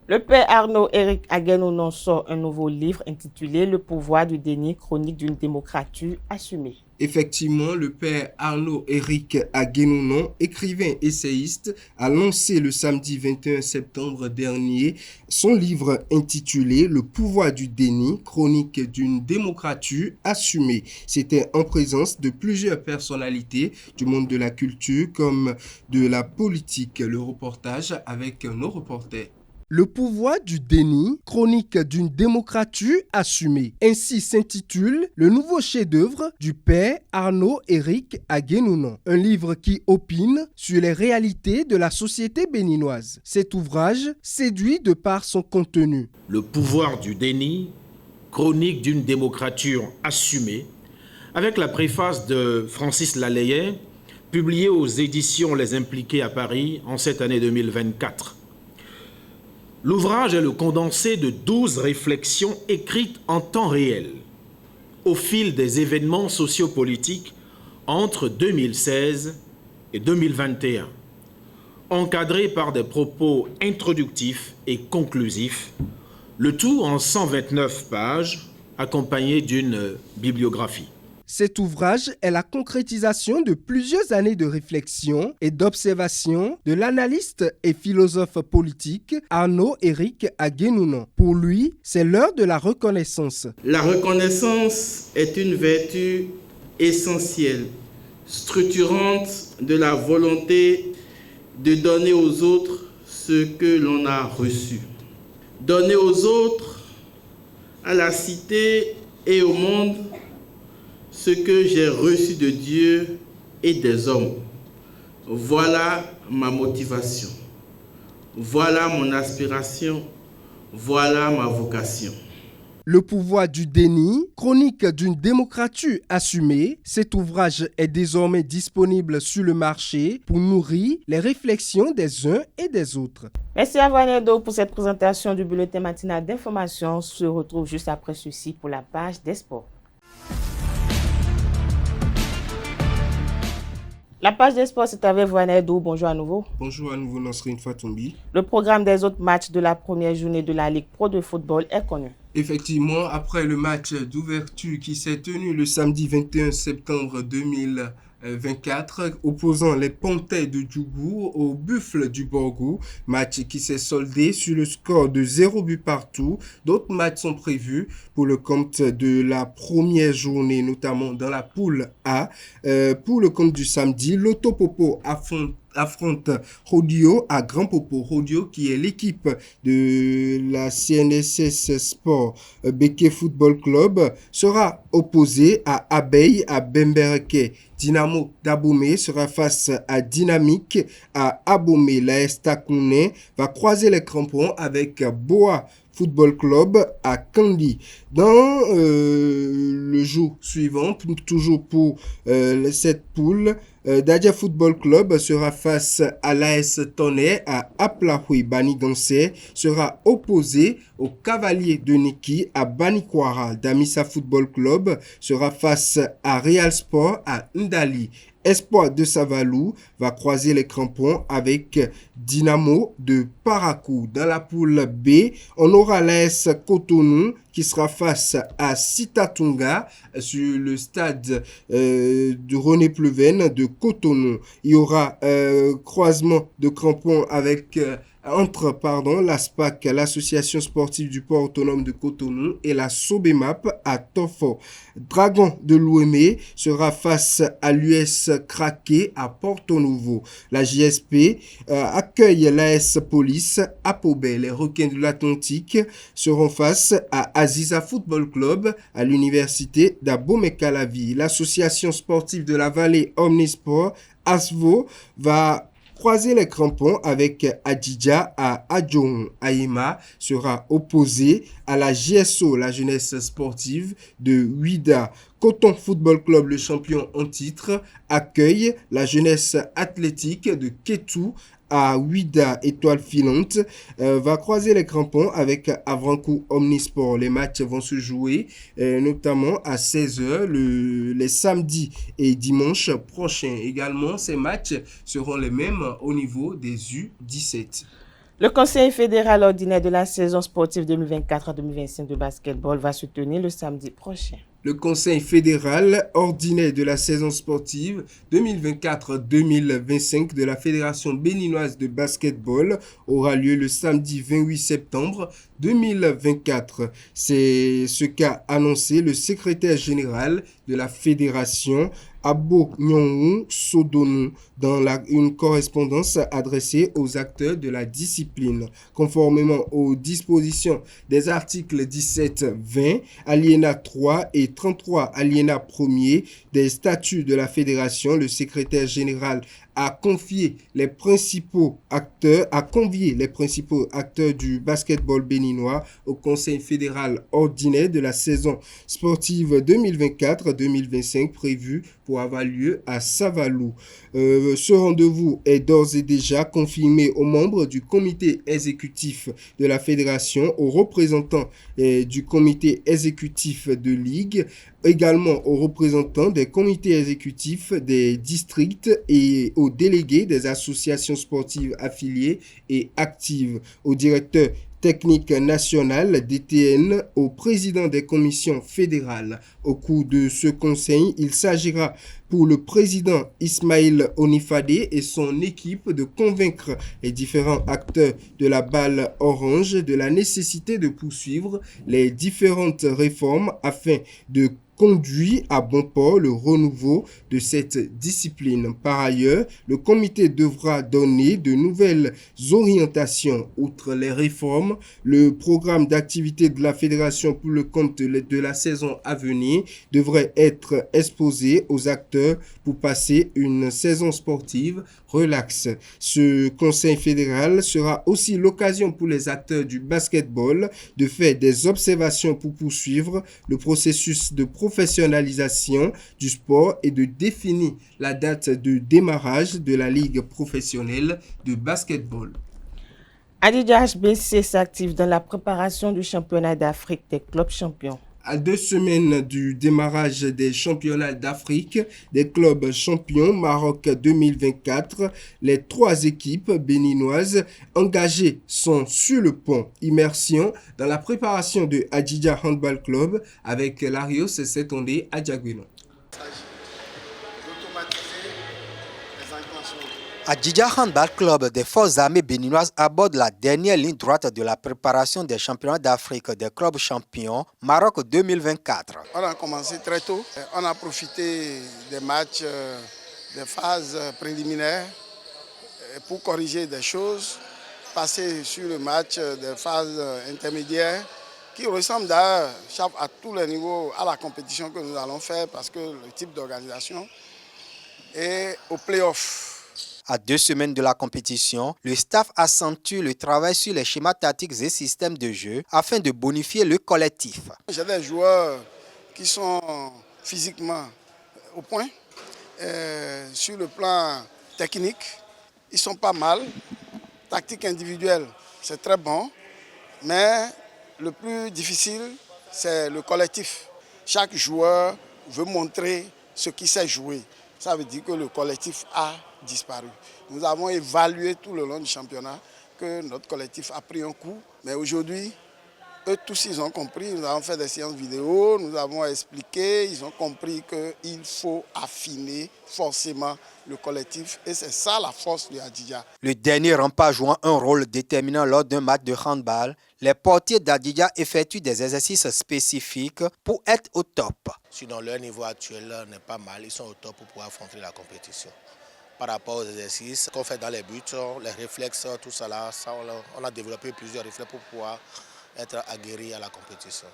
S1: Le père Arnaud Éric Aguenounon sort un nouveau livre intitulé « Le pouvoir du déni, chronique d'une démocratie assumée ».
S4: Effectivement, le père Arnaud Éric Aguenounon, écrivain essayiste, a lancé le samedi 21 septembre dernier son livre intitulé « Le pouvoir du déni, chronique d'une démocratie assumée ». C'était en présence de plusieurs personnalités du monde de la culture comme de la politique. Le reportage avec nos reporters.
S13: Le pouvoir du déni, chronique d'une démocratie assumée. Ainsi s'intitule le nouveau chef-d'œuvre du père Arnaud Éric Aguenounon, un livre qui opine sur les réalités de la société béninoise. Cet ouvrage séduit de par son contenu.
S14: Le pouvoir du déni, chronique d'une démocratie assumée, avec la préface de Francis Laleyet, publié aux éditions Les Impliqués à Paris en cette année 2024. L'ouvrage est le condensé de 12 réflexions écrites en temps réel, au fil des événements sociopolitiques entre 2016 et 2021, encadrés par des propos introductifs et conclusifs, le tout en 129 pages, accompagné d'une bibliographie.
S13: Cet ouvrage est la concrétisation de plusieurs années de réflexion et d'observation de l'analyste et philosophe politique Arnaud-Éric Aguenounon. Pour lui, c'est l'heure de la reconnaissance.
S15: La reconnaissance est une vertu essentielle, structurante de la volonté de donner aux autres ce que l'on a reçu. Donner aux autres, à la cité et au monde, ce que j'ai reçu de Dieu et des hommes. Voilà ma motivation. Voilà mon aspiration. Voilà ma vocation.
S13: Le pouvoir du déni, chronique d'une démocratie assumée, cet ouvrage est désormais disponible sur le marché pour nourrir les réflexions des uns et des autres.
S1: Merci à Vaneldo pour cette présentation du bulletin matinal d'information. On se retrouve juste après ceci pour la page des sports. La page des sports, c'est avec Vaneldo. Bonjour à nouveau.
S4: Bonjour à nouveau, Nasrine Fatoumbi.
S1: Le programme des autres matchs de la première journée de la Ligue Pro de football est connu.
S4: Effectivement, après le match d'ouverture qui s'est tenu le samedi 21 septembre 2024, opposant les Panthères de Djougou aux Buffles du Borgou, match qui s'est soldé sur le score de 0 but partout. D'autres matchs sont prévus pour le compte de la première journée, notamment dans la poule A. Pour le compte du samedi, l'Autopopo affronte Rodio à Grand Popo. Rodio qui est l'équipe de la CNSS Sport Beke Football Club sera opposé à Abeille à Bemberke. Dynamo d'Abomey sera face à Dynamique à Abomey. L'AS Takouné va croiser les crampons avec Boa Football Club à Kandy. Dans le jour suivant, toujours pour cette poule, Dadia Football Club sera face à l'AS Tonnerre à Aplahui. Bani Gansé sera opposé au Cavalier de Niki à Banikwara. Damissa Football Club sera face à Real Sport à Ndali. Espoir de Savalou va croiser les crampons avec Dynamo de Parakou. Dans la poule B, on aura l'AS Cotonou qui sera face à Sitatunga sur le stade de René Pleven de Cotonou. Il y aura croisement de crampons avec entre l'ASPAC, l'association sportive du port autonome de Cotonou, et la Sobemap à Tofo. Dragon de l'Ouémé sera face à l'US Craqué à Porto Novo. La JSP accueille l'AS Police à Pobé. Les Requins de l'Atlantique seront face à Aziza Football Club à l'université d'Abomey-Calavi. L'association sportive de la vallée Omnisport, ASVO, va croiser les crampons avec Adidja à Adjoun. Aïma sera opposé à la JSO, la jeunesse sportive de Ouida. Coton Football Club, le champion en titre, accueille la jeunesse athlétique de Kétou à Ouida. Étoile filante va croiser les crampons avec Avrankou Omnisport. Les matchs vont se jouer notamment à 16h les samedis et dimanches prochains. Également, ces matchs seront les mêmes au niveau des U17.
S1: Le Conseil fédéral ordinaire de la saison sportive 2024-2025 de basketball va se tenir le samedi prochain.
S4: Le Conseil fédéral ordinaire de la saison sportive 2024-2025 de la Fédération béninoise de basketball aura lieu le samedi 28 septembre 2024. C'est ce qu'a annoncé le secrétaire général de la fédération, Abo Nyongou Sodonou, dans une correspondance adressée aux acteurs de la discipline. Conformément aux dispositions des articles 17-20, alinéa 3 et 33 alinéa 1er des statuts de la fédération, le secrétaire général
S13: a convié les principaux acteurs du basketball béninois au Conseil fédéral ordinaire de la saison sportive 2024-2025 prévue pour avoir lieu à Savalou. Ce rendez-vous est d'ores et déjà confirmé aux membres du comité exécutif de la fédération, aux représentants du comité exécutif de ligue, également aux représentants des comités exécutifs des districts et aux délégués des associations sportives affiliées et actives, au directeur technique national DTN, au président des commissions fédérales. Au cours de ce conseil, il s'agira pour le président Ismaël Onifade et son équipe de convaincre les différents acteurs de la balle orange de la nécessité de poursuivre les différentes réformes afin de conduit à bon port le renouveau de cette discipline. Par ailleurs, le comité devra donner de nouvelles orientations. Outre les réformes, le programme d'activité de la fédération pour le compte de la saison à venir devrait être exposé aux acteurs pour passer une saison sportive relaxe. Ce conseil fédéral sera aussi l'occasion pour les acteurs du basketball de faire des observations pour poursuivre le processus de professionnalisation du sport et de définir la date de démarrage de la Ligue professionnelle de basketball.
S1: Adidja HBC s'active dans la préparation du championnat d'Afrique des clubs champions.
S13: À 2 semaines du démarrage des championnats d'Afrique des clubs champions Maroc 2024, les 3 équipes béninoises engagées sont sur le pont. Immersion dans la préparation de Adidja Handball Club avec Larios Setondé à Diaguino.
S16: Adidja Handball Club des forces armées béninoises aborde la dernière ligne droite de la préparation des championnats d'Afrique des clubs champions Maroc 2024.
S9: On a commencé très tôt. On a profité des matchs, des phases préliminaires pour corriger des choses, passer sur le match des phases intermédiaires qui ressemblent d'ailleurs à tous les niveaux à la compétition que nous allons faire parce que le type d'organisation est au play-off.
S16: À 2 semaines de la compétition, le staff accentue le travail sur les schémas tactiques et systèmes de jeu afin de bonifier le collectif.
S9: J'ai des joueurs qui sont physiquement au point. Sur le plan technique, ils sont pas mal. Tactique individuelle, c'est très bon. Mais le plus difficile, c'est le collectif. Chaque joueur veut montrer ce qu'il sait jouer. Ça veut dire que le collectif a disparu. Nous avons évalué tout le long du championnat que notre collectif a pris un coup. Mais aujourd'hui, eux tous, ils ont compris. Nous avons fait des séances vidéo, nous avons expliqué. Ils ont compris qu'il faut affiner forcément le collectif. Et c'est ça la force de Adidja.
S16: Le dernier rempart jouant un rôle déterminant lors d'un match de handball, les portiers d'Adidja effectuent des exercices spécifiques pour être au top.
S17: Sinon, leur niveau actuel n'est pas mal. Ils sont au top pour pouvoir affronter la compétition. Par rapport aux exercices qu'on fait dans les buts, les réflexes, tout ça là, on a développé plusieurs réflexes pour pouvoir être aguerri à la compétition.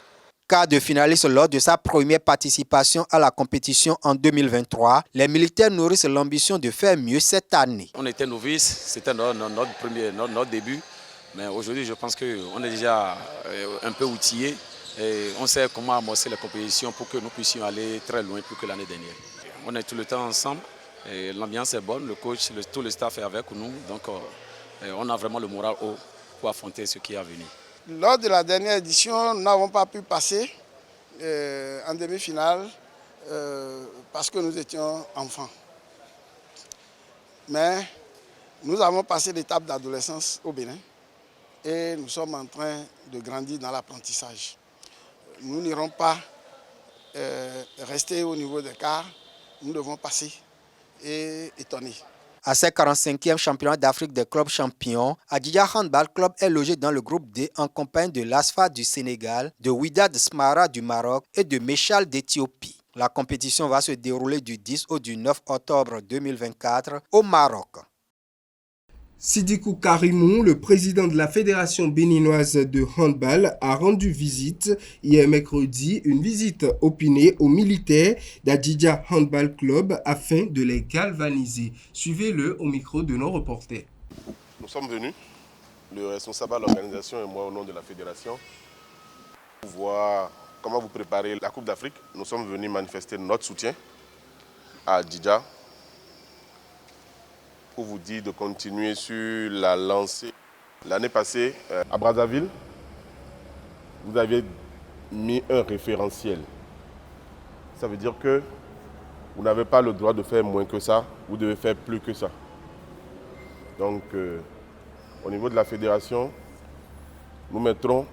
S16: Quart de finaliste lors de sa première participation à la compétition en 2023, les militaires nourrissent l'ambition de faire mieux cette année.
S18: On était novices, c'était notre début, mais aujourd'hui je pense qu'on est déjà un peu outillés et on sait comment amorcer la compétition pour que nous puissions aller très loin plus que l'année dernière. On est tout le temps ensemble. L'ambiance est bonne, le coach, tout le staff est avec nous, donc on a vraiment le moral haut pour affronter ce qui est à venir.
S9: Lors de la dernière édition, nous n'avons pas pu passer en demi-finale parce que nous étions enfants. Mais nous avons passé l'étape d'adolescence au Bénin et nous sommes en train de grandir dans l'apprentissage. Nous n'irons pas rester au niveau des quarts, nous devons passer et étonner.
S16: À ses 45e championnat d'Afrique des clubs champions, Adidja Handball Club est logé dans le groupe D en compagnie de l'ASFA du Sénégal, de Wydad Smara du Maroc et de Mechal d'Éthiopie. La compétition va se dérouler du 10 au 9 octobre 2024 au Maroc.
S4: Sidikou Karimou, le président de la Fédération béninoise de handball, a rendu visite hier mercredi, une visite opinée aux militaires d'Adidja Handball Club afin de les galvaniser. Suivez-le au micro de nos reporters.
S19: Nous sommes venus, le responsable de l'organisation et moi au nom de la fédération, pour voir comment vous préparez la Coupe d'Afrique. Nous sommes venus manifester notre soutien à Adidja, pour vous dire de continuer sur la lancée. L'année passée, à Brazzaville, vous avez mis un référentiel. Ça veut dire que vous n'avez pas le droit de faire moins que ça, vous devez faire plus que ça. Donc, au niveau de la fédération, nous mettrons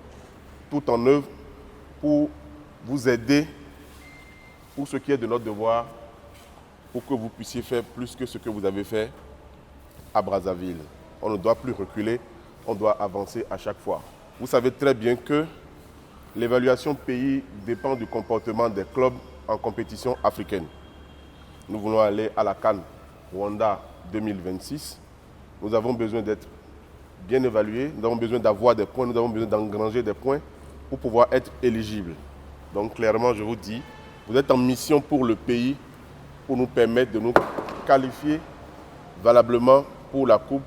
S19: tout en œuvre pour vous aider pour ce qui est de notre devoir, pour que vous puissiez faire plus que ce que vous avez fait à Brazzaville. On ne doit plus reculer, on doit avancer à chaque fois. Vous savez très bien que l'évaluation pays dépend du comportement des clubs en compétition africaine. Nous voulons aller à la CAN Rwanda 2026. Nous avons besoin d'être bien évalués, nous avons besoin d'avoir des points, nous avons besoin d'engranger des points pour pouvoir être éligibles. Donc clairement, je vous dis, vous êtes en mission pour le pays, pour nous permettre de nous qualifier valablement pour la Coupe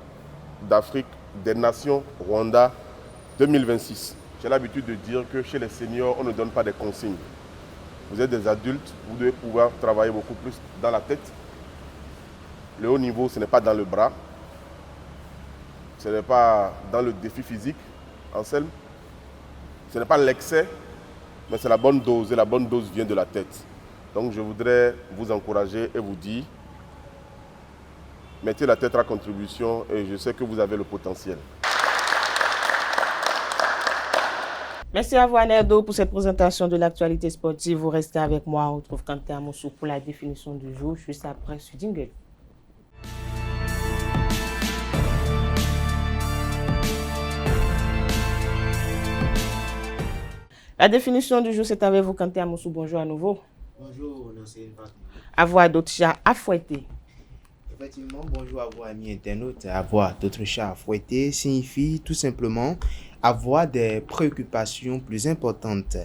S19: d'Afrique des Nations Rwanda 2026. J'ai l'habitude de dire que chez les seniors, on ne donne pas des consignes. Vous êtes des adultes, vous devez pouvoir travailler beaucoup plus dans la tête. Le haut niveau, ce n'est pas dans le bras. Ce n'est pas dans le défi physique, Anselme. Ce n'est pas l'excès, mais c'est la bonne dose. Et la bonne dose vient de la tête. Donc je voudrais vous encourager et vous dire, mettez la tête à contribution et je sais que vous avez le potentiel.
S1: Merci à vous, Anerdo, pour cette présentation de l'actualité sportive. Vous restez avec moi. On retrouve Quentin Amoussou pour la définition du jour, juste après ce jingle. La définition du jour, c'est avec vous, Quentin Amoussou. Bonjour à nouveau.
S20: Bonjour, merci.
S1: Avoir d'autres chats à fouetter.
S20: Effectivement, bonjour à vous, amis internautes. Avoir d'autres chats à fouetter signifie tout simplement avoir des préoccupations plus importantes.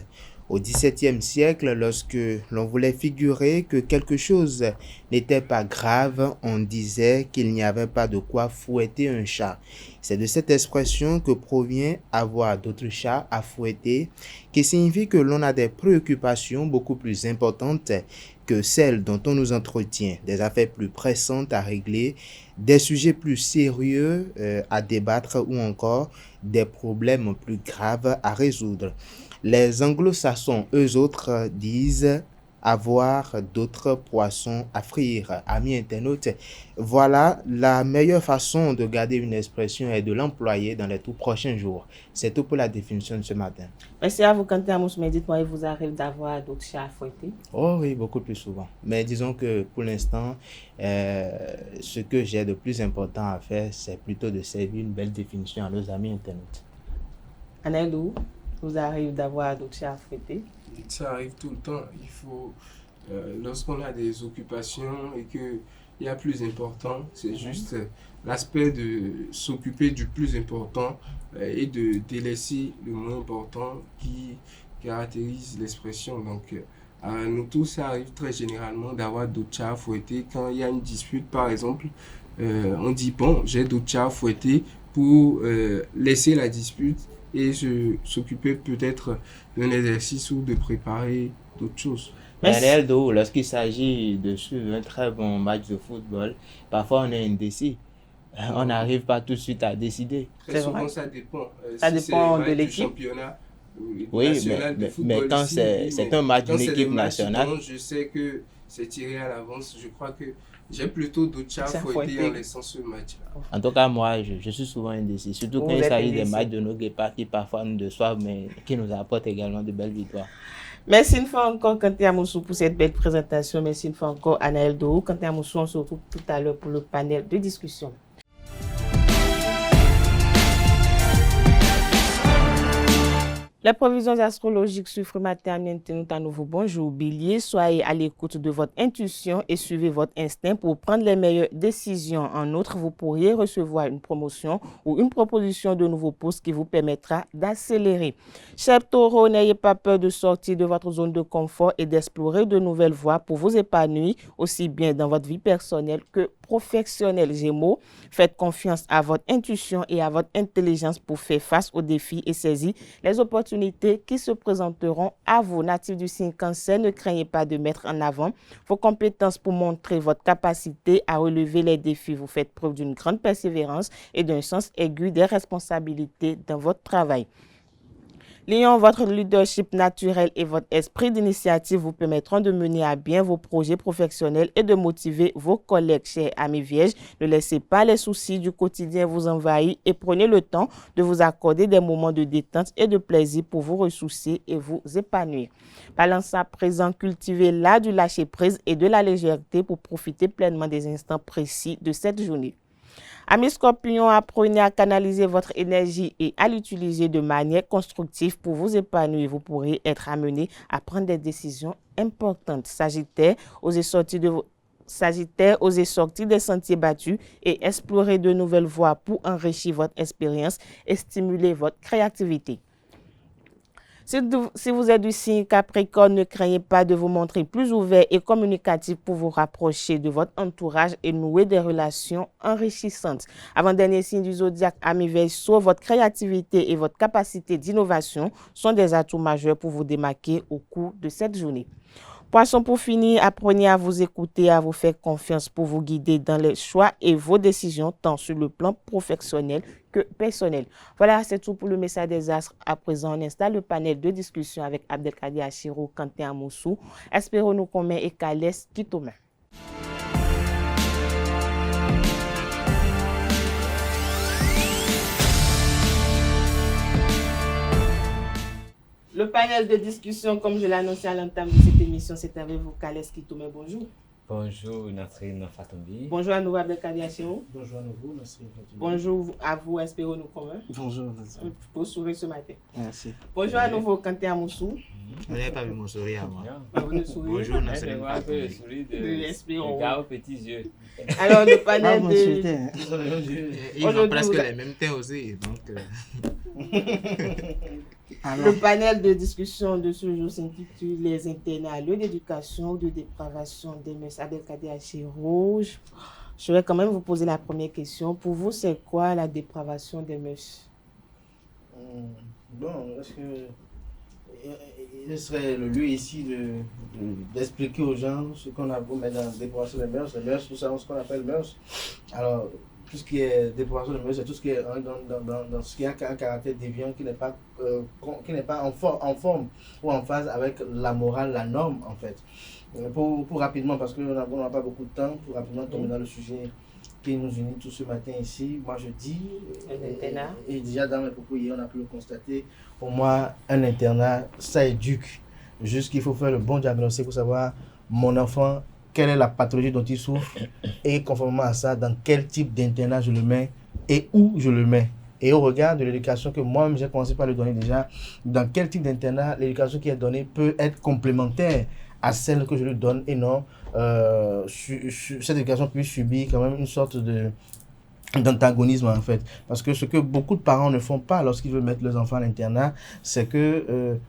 S20: Au XVIIe siècle, lorsque l'on voulait figurer que quelque chose n'était pas grave, on disait qu'il n'y avait pas de quoi fouetter un chat. C'est de cette expression que provient avoir d'autres chats à fouetter, qui signifie que l'on a des préoccupations beaucoup plus importantes que celles dont on nous entretient, des affaires plus pressantes à régler, des sujets plus sérieux à débattre ou encore des problèmes plus graves à résoudre. Les anglo-saxons, eux autres, disent avoir d'autres poissons à frire. Amis internautes, voilà la meilleure façon de garder une expression et de l'employer dans les tout prochains jours. C'est tout pour la définition de ce matin.
S1: Merci à vous, Quentin Amoussou. Mais dites-moi, il vous arrive d'avoir d'autres chats à fouetter?
S20: Oh oui, beaucoup plus souvent. Mais disons que pour l'instant, ce que j'ai de plus important à faire, c'est plutôt de servir une belle définition à nos amis internautes.
S1: Anelou, vous arrive d'avoir d'autres chats à fouetter?
S4: Ça arrive tout le temps. Il faut, lorsqu'on a des occupations et qu'il y a plus important, c'est juste l'aspect de s'occuper du plus important et de délaisser le moins important qui caractérise l'expression. Donc, à nous tous, ça arrive très généralement d'avoir d'autres chats à fouetter. Quand il y a une dispute, par exemple, on dit, bon, j'ai d'autres chats à fouetter pour laisser la dispute et s'occuper peut-être d'un exercice ou de préparer d'autres choses.
S20: Daniel Do, lorsqu'il s'agit de suivre un très bon match de football, parfois on est indécis. On n'arrive pas tout de suite à décider.
S4: Très souvent, ça dépend.
S1: Ça dépend de l'équipe.
S4: Championnat,
S20: oui, mais quand c'est un match d'une équipe nationale.
S4: Je sais que c'est tiré à l'avance. Je crois que j'ai plutôt d'autres chats à fouetter en laissant ce match-là.
S20: En tout cas, moi, je suis souvent indécis. Surtout quand il s'agit des matchs de nos guépards qui parfois nous déçoivent, mais qui nous apportent également de belles victoires.
S1: Merci une fois encore, Quentin Amoussou, pour cette belle présentation. Merci une fois encore, Anaël Dourou. Quentin Amoussou, on se retrouve tout à l'heure pour le panel de discussion. Les prévisions astrologiques sur Frimatin Amientennout à nouveau. Bonjour Bélier, soyez à l'écoute de votre intuition et suivez votre instinct pour prendre les meilleures décisions. En outre, vous pourriez recevoir une promotion ou une proposition de nouveau poste qui vous permettra d'accélérer. Chers Taureaux, n'ayez pas peur de sortir de votre zone de confort et d'explorer de nouvelles voies pour vous épanouir aussi bien dans votre vie personnelle que professionnelle. Gémeaux, faites confiance à votre intuition et à votre intelligence pour faire face aux défis et saisir les opportunités qui se présenteront à vous. Natifs du signe Cancer, ne craignez pas de mettre en avant vos compétences pour montrer votre capacité à relever les défis. Vous faites preuve d'une grande persévérance et d'un sens aigu des responsabilités dans votre travail. Lion, votre leadership naturel et votre esprit d'initiative vous permettront de mener à bien vos projets professionnels et de motiver vos collègues. Chers amis vierges, ne laissez pas les soucis du quotidien vous envahir et prenez le temps de vous accorder des moments de détente et de plaisir pour vous ressourcer et vous épanouir. Balance à présent, cultivez l'art du lâcher prise et de la légèreté pour profiter pleinement des instants précis de cette journée. Amis Scorpions, apprenez à canaliser votre énergie et à l'utiliser de manière constructive pour vous épanouir. Vous pourrez être amené à prendre des décisions importantes. Sagittaire, osez sortir des sentiers battus et explorer de nouvelles voies pour enrichir votre expérience et stimuler votre créativité. Si vous êtes du signe Capricorne, ne craignez pas de vous montrer plus ouvert et communicatif pour vous rapprocher de votre entourage et nouer des relations enrichissantes. Avant-dernier signe du zodiaque, amis Verseau, votre créativité et votre capacité d'innovation sont des atouts majeurs pour vous démarquer au cours de cette journée. Poisson, pour finir, apprenez à vous écouter, à vous faire confiance pour vous guider dans les choix et vos décisions, tant sur le plan professionnel que personnel. Voilà, c'est tout pour le message des astres. À présent, on installe le panel de discussion avec Abdelkader Achiro, Quentin Amoussou, Espérons-nous Commun et Calès Kitoma. Le panel de discussion, comme je l'ai annoncé à l'entame de cette émission, c'est avec vous, Calès Kitome. Bonjour.
S21: Bonjour, Nasrine Fatombi.
S1: Bonjour à nous, Abdelkader Achiro.
S6: Bonjour à nouveau, Nasrine Fatombi.
S1: Bonjour à vous, Espérons-nous Commun.
S6: Bonjour.
S1: Pour sourire ce matin.
S6: Merci.
S1: Bonjour à nouveau, Quentin Amoussou.
S21: Vous n'avez pas vu mon sourire à moi.
S1: Bonjour,
S21: Nasrine Fatombi. Le sourire de gars aux petits yeux.
S1: Alors, le panel de...
S21: Ils ont presque les mêmes teints aussi, donc...
S1: Le panel de discussion de ce jour s'intitule Les internats, lieu d'éducation ou de dépravation des mœurs. Abdelkader Achiro, je vais quand même vous poser la première question. Pour vous, c'est quoi la dépravation des mœurs?
S3: Bon, est-ce que il serait le lieu ici d'expliquer aux gens ce qu'on a beau mettre dans la dépravation des mœurs. Les mœurs, tout ça, ce qu'on appelle mœurs. Alors, tout ce qui est dépravation de mœurs, c'est tout ce qui est dans ce qui a un caractère déviant qui n'est pas en forme ou en phase avec la morale, la norme en fait. Pour rapidement, parce qu'on n'a pas beaucoup de temps, pour rapidement tomber dans le sujet qui nous unit tout ce matin ici, moi je dis, et déjà dans mes propos hier on a pu le constater, pour moi un internat ça éduque, juste qu'il faut faire le bon diagnostic pour savoir mon enfant, quelle est la pathologie dont il souffre et conformément à ça, dans quel type d'internat je le mets et où je le mets. Et au regard de l'éducation que moi-même j'ai commencé par le donner déjà, dans quel type d'internat l'éducation qui est donnée peut être complémentaire à celle que je lui donne et non cette éducation peut subir quand même une sorte d'antagonisme en fait. Parce que ce que beaucoup de parents ne font pas lorsqu'ils veulent mettre leurs enfants à l'internat, c'est que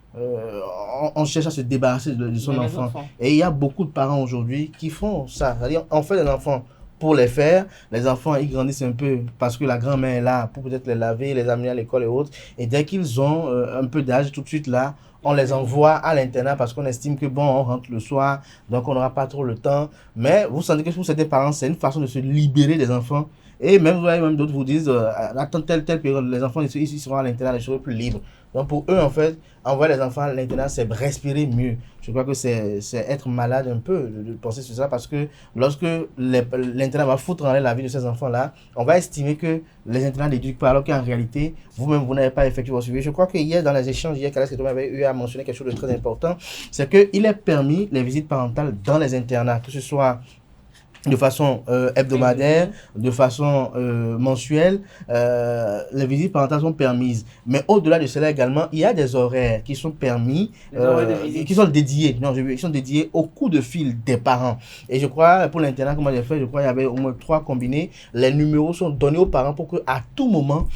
S3: on cherche à se débarrasser de son enfant. Et il y a beaucoup de parents aujourd'hui qui font ça. C'est-à-dire, on fait des enfants pour les faire. Les enfants, ils grandissent un peu parce que la grand-mère est là pour peut-être les laver, les amener à l'école et autres. Et dès qu'ils ont un peu d'âge, tout de suite là, on les envoie à l'internat parce qu'on estime que bon, on rentre le soir, donc on n'aura pas trop le temps. Mais vous sentez que pour certains parents, c'est une façon de se libérer des enfants. Et même d'autres vous disent, attends telle période, les enfants ils seront à l'internat, les choses plus libres. Donc pour eux, en fait, envoyer les enfants à l'internat, c'est respirer mieux. Je crois que c'est être malade un peu de penser sur ça, parce que lorsque l'internat va foutre en l'air la vie de ces enfants-là, on va estimer que les internats n'éduquent pas, alors qu'en réalité, vous-même, vous n'avez pas effectué votre suivi. Je crois que hier, dans les échanges, Calès Kitome avait eu à mentionner quelque chose de très important, c'est qu'il est permis les visites parentales dans les internats, que ce soit de façon hebdomadaire, de façon mensuelle, les visites parentales sont permises. Mais au-delà de cela également, il y a des horaires qui sont permis, qui sont dédiés, qui sont dédiés au coup de fil des parents. Et je crois, pour l'internat que moi j'ai fait, je crois qu'il y avait au moins 3 combinés. Les numéros sont donnés aux parents pour qu'à tout moment,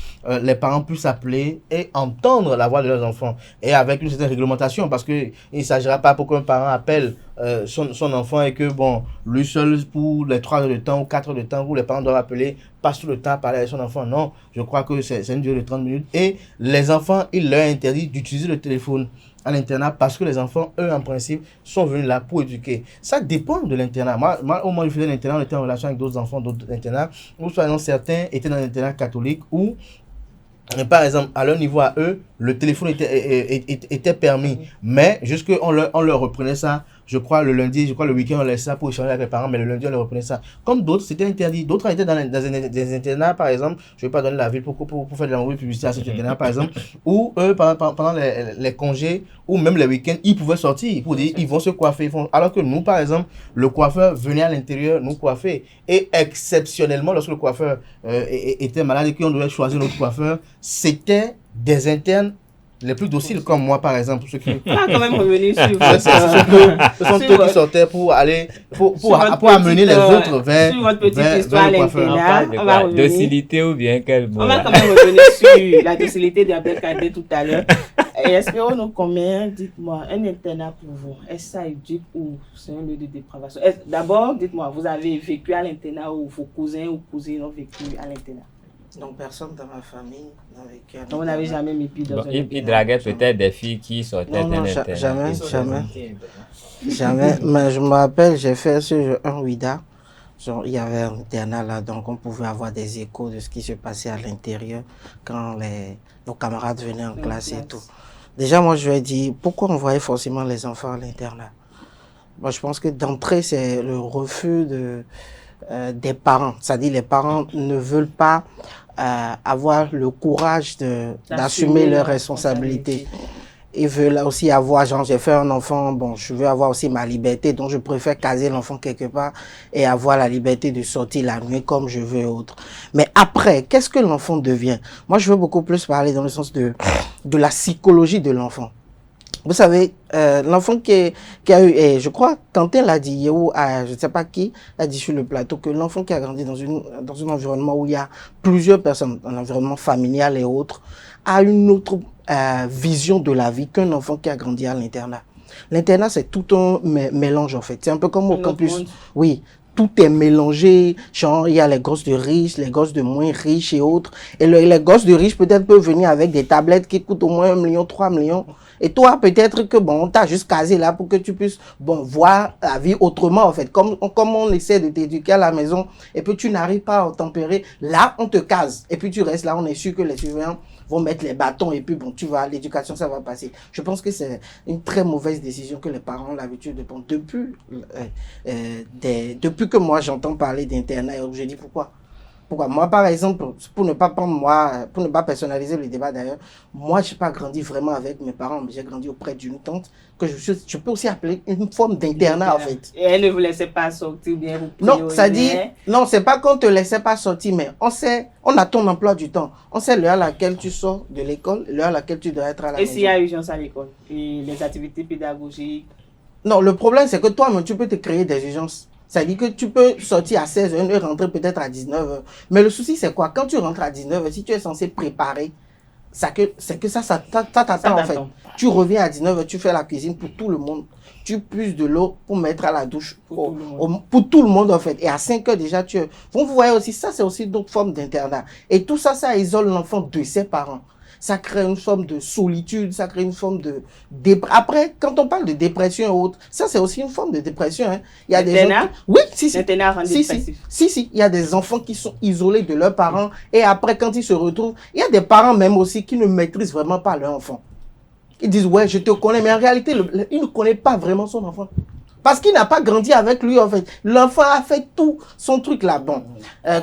S3: les parents puissent appeler et entendre la voix de leurs enfants. Et avec une certaine réglementation, parce qu'il ne s'agira pas pour qu'un parent appelle son enfant et que, bon, lui seul, pour les 3 heures de temps ou 4 heures de temps où les parents doivent appeler, passe tout le temps à parler avec son enfant. Non, je crois que c'est une durée de 30 minutes. Et les enfants, il leur interdit d'utiliser le téléphone à l'internat parce que les enfants, eux, en principe, sont venus là pour éduquer. Ça dépend de l'internat. Moi, au moment où je faisais l'internat, on était en relation avec d'autres enfants d'autres internats, où soit certains étaient dans l'internat catholique où, par exemple, à leur niveau à eux, le téléphone était permis. Mais jusqu'on leur reprenait ça, je crois le lundi, je crois le week-end, on laissait ça pour échanger avec les parents, mais le lundi, on leur reprenait ça. Comme d'autres, c'était interdit. D'autres étaient dans des internats, par exemple, je ne vais pas donner la ville pour faire de la mauvaise publicité à cet internat, par exemple, où eux, pendant les congés, ou même les week-ends, ils pouvaient sortir pour dire ils vont se coiffer. Alors que nous, par exemple, le coiffeur venait à l'intérieur nous coiffer. Et exceptionnellement, lorsque le coiffeur était malade et qu'on devait choisir notre coiffeur, c'était des internes les plus dociles comme moi, par exemple. Ceux qui...
S1: Ah, quand même revenu sur
S3: ce sont eux qui sortaient pour aller, pour amener les autres vers
S1: votre petite histoire
S3: le coiffeur.
S2: On va revenir. Docilité ou bien quel mot?
S1: On va quand même revenir sur la docilité d'Abdelkader tout à l'heure. Et espérons-nous combien, dites-moi, un internat pour vous, est-ce ça éduque ou c'est un lieu de dépravation? D'abord, dites-moi, vous avez vécu à l'internat ou vos cousins ou cousines ont vécu à l'internat?
S22: Donc personne dans ma famille n'a vécu à l'internat.
S1: Donc vous n'avez jamais mis pied dans un internat?
S2: Il draguait peut-être des filles qui sortaient d'un internat.
S22: Jamais. Mais je me rappelle, j'ai fait un WIDA. Il y avait un internat là, donc on pouvait avoir des échos de ce qui se passait à l'intérieur quand nos camarades venaient en classe et tout. Déjà, moi, je vais dire, pourquoi on voyait forcément les enfants à l'internat? Moi, je pense que d'entrée, c'est le refus des parents. C'est-à-dire, les parents ne veulent pas avoir le courage d'assumer leurs responsabilités. Ils veulent aussi avoir, genre, j'ai fait un enfant, bon, je veux avoir aussi ma liberté, donc je préfère caser l'enfant quelque part et avoir la liberté de sortir la nuit comme je veux et autres. Mais après, qu'est-ce que l'enfant devient? Moi, je veux beaucoup plus parler dans le sens de la psychologie de l'enfant. Vous savez, l'enfant qui a eu, et je crois, Quentin l'a dit, ou je ne sais pas qui, l'a dit sur le plateau, que l'enfant qui a grandi dans un environnement où il y a plusieurs personnes, un environnement familial et autres, a une autre vision de la vie qu'un enfant qui a grandi à l'internat. L'internat, c'est tout un mélange, en fait. C'est un peu comme au campus. Oui. Tout est mélangé, genre il y a les gosses de riches, les gosses de moins riches et autres. Et les gosses de riches peut-être peuvent venir avec des tablettes qui coûtent au moins 1 million, 3 millions. Et toi, peut-être que bon, on t'a juste casé là pour que tu puisses voir la vie autrement en fait. Comme on essaie de t'éduquer à la maison et puis tu n'arrives pas à tempérer, là on te case. Et puis tu restes là, on est sûr que les surveillants vont mettre les bâtons et puis bon, tu vas, l'éducation ça va passer. Je pense que c'est une très mauvaise décision que les parents ont l'habitude de prendre depuis que moi j'entends parler d'internat. Je dis pourquoi moi par exemple, pour ne pas personnaliser le débat d'ailleurs, moi j'ai pas grandi vraiment avec mes parents, mais j'ai grandi auprès d'une tante que je peux aussi appeler une forme d'internat en fait.
S1: Et elle ne vous laissait pas sortir bien vous?
S22: Non, ça dit, non, c'est pas qu'on te laissait pas sortir, mais on a ton emploi du temps. On sait l'heure à laquelle tu sors de l'école, l'heure à laquelle tu dois être à la maison.
S1: Et s'il y a urgence à l'école, et les activités pédagogiques?
S22: Non, le problème c'est que toi-même tu peux te créer des urgences. Ça dit que tu peux sortir à 16h et rentrer peut-être à 19h. Mais le souci, c'est quoi? Quand tu rentres à 19h, si tu es censé préparer, c'est que ça t'attend en fait. Tu reviens à 19h, tu fais la cuisine pour tout le monde. Tu puises de l'eau pour mettre à la douche pour tout le monde en fait. Et à 5h déjà, vous voyez aussi, ça c'est aussi d'autres formes d'internat. Et tout ça, ça isole l'enfant de ses parents. Ça crée une forme de solitude, ça crée une forme de... Après, quand on parle de dépression et autres, ça c'est aussi une forme de dépression. Hein. Il y a des gens qui... Oui, si. Il y a des enfants qui sont isolés de leurs parents et après quand ils se retrouvent, il y a des parents même aussi qui ne maîtrisent vraiment pas leur enfant. Ils disent, ouais, je te connais, mais en réalité, il ne connaît pas vraiment son enfant. Parce qu'il n'a pas grandi avec lui, en fait. L'enfant a fait tout son truc là. Bon,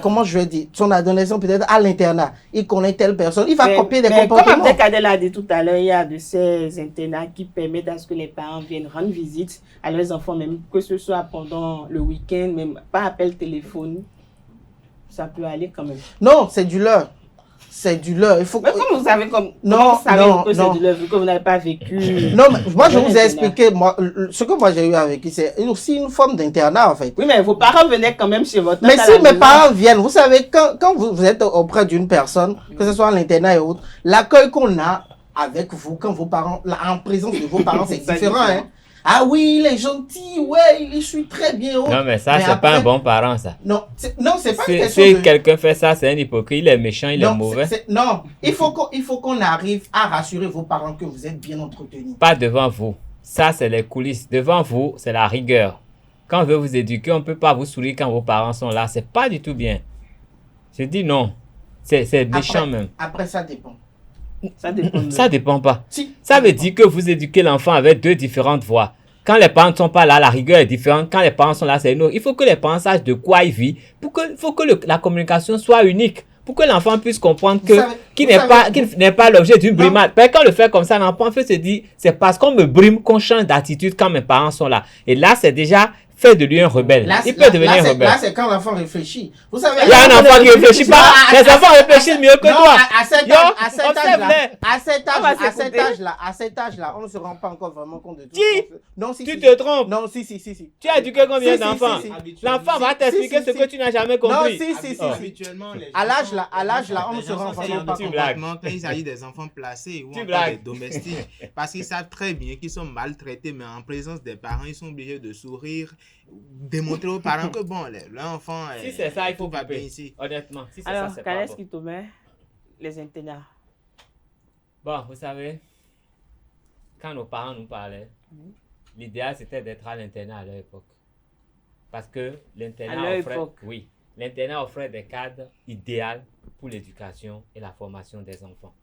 S22: comment je vais dire, son adolescent peut-être à l'internat. Il connaît telle personne, il va copier des comportements.
S1: Comme Abdelkader l'a dit tout à l'heure, il y a de ces internats qui permettent à ce que les parents viennent rendre visite à leurs enfants, même que ce soit pendant le week-end, même pas appel téléphonique. Ça peut aller quand même.
S22: Non, c'est du leurre. C'est du leurre. Il faut
S1: mais comment vous savez que c'est du leurre vu que vous n'avez pas vécu?
S22: Non, mais moi je vous ai expliqué, moi, ce que moi j'ai eu avec lui, c'est aussi une forme d'internat en fait.
S1: Oui, mais vos parents venaient quand même chez votre
S22: mais si mes parents viennent, vous savez, quand vous êtes auprès d'une personne, que ce soit à l'internat et autres, l'accueil qu'on a avec vous, quand vos parents, en présence de vos parents, c'est différent. Hein. Ah oui, il est gentil, ouais, je suis très bien.
S2: Non, mais ça, c'est pas un bon parent, ça.
S22: Non, c'est pas une question
S2: si quelqu'un fait ça, c'est un hypocrite, il est méchant, il est mauvais.
S22: Non, il faut qu'on arrive à rassurer vos parents que vous êtes bien entretenus.
S2: Pas devant vous. Ça, c'est les coulisses. Devant vous, c'est la rigueur. Quand on veut vous éduquer, on ne peut pas vous sourire quand vos parents sont là. C'est pas du tout bien. Je dis non. C'est méchant même.
S22: Après, ça dépend.
S2: Ça dépend pas. Si. Ça veut dire que vous éduquez l'enfant avec deux différentes voies. Quand les parents ne sont pas là, la rigueur est différente. Quand les parents sont là, c'est une autre. Il faut que les parents sachent de quoi ils vivent. Il faut que la communication soit unique. Pour que l'enfant puisse comprendre qu'il n'est pas l'objet d'une brimade. Quand on le fait comme ça, l'enfant peut se dire, c'est parce qu'on me brime qu'on change d'attitude quand mes parents sont là. Et là, c'est déjà fait de lui un rebelle. Il peut devenir un rebelle.
S22: Là, c'est quand l'enfant réfléchit. Vous savez,
S2: il y a un enfant qui ne réfléchit pas. Les enfants réfléchissent mieux que toi.
S22: À cet âge-là, on ne se rend pas encore vraiment compte de tout.
S2: Non, si, tu te trompes.
S22: Non, si.
S2: Tu as éduqué combien d'enfants? L'enfant va t'expliquer ce que tu n'as jamais compris.
S22: Non, si. À l'âge là, on ne se rend vraiment pas compte.
S21: Quand il s'agit des enfants placés ou des domestiques, parce qu'ils savent très bien qu'ils sont maltraités, mais en présence des parents, ils sont obligés de sourire, démontrer aux parents que bon, l'enfant est...
S2: Si c'est ça, il faut pas bien ici. Honnêtement, si c'est ça, c'est pas bon.
S1: Alors, qui te met les internats?
S2: Bon, vous savez, quand nos parents nous parlaient, l'idéal c'était d'être à l'internat à leur époque. Parce que l'internat offrait des cadres idéaux pour l'éducation et la formation des enfants.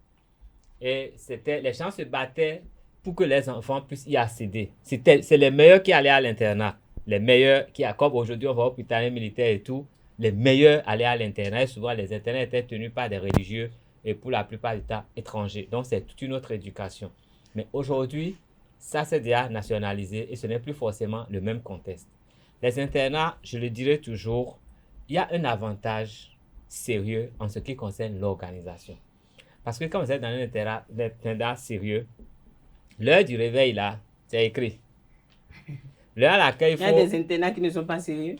S2: Et les gens se battaient pour que les enfants puissent y accéder. C'est les meilleurs qui allaient à l'internat. Les meilleurs qui, comme aujourd'hui on va au hôpital militaire et tout, les meilleurs allaient à l'internat. Et souvent les internats étaient tenus par des religieux et pour la plupart du temps étrangers. Donc c'est toute une autre éducation. Mais aujourd'hui, ça s'est déjà nationalisé et ce n'est plus forcément le même contexte. Les internats, je le dirai toujours, il y a un avantage sérieux en ce qui concerne l'organisation. Parce que quand vous êtes dans un internat sérieux, l'heure du réveil là, c'est écrit. L'heure à laquelle il faut...
S1: Il y a des internats qui ne sont pas sérieux.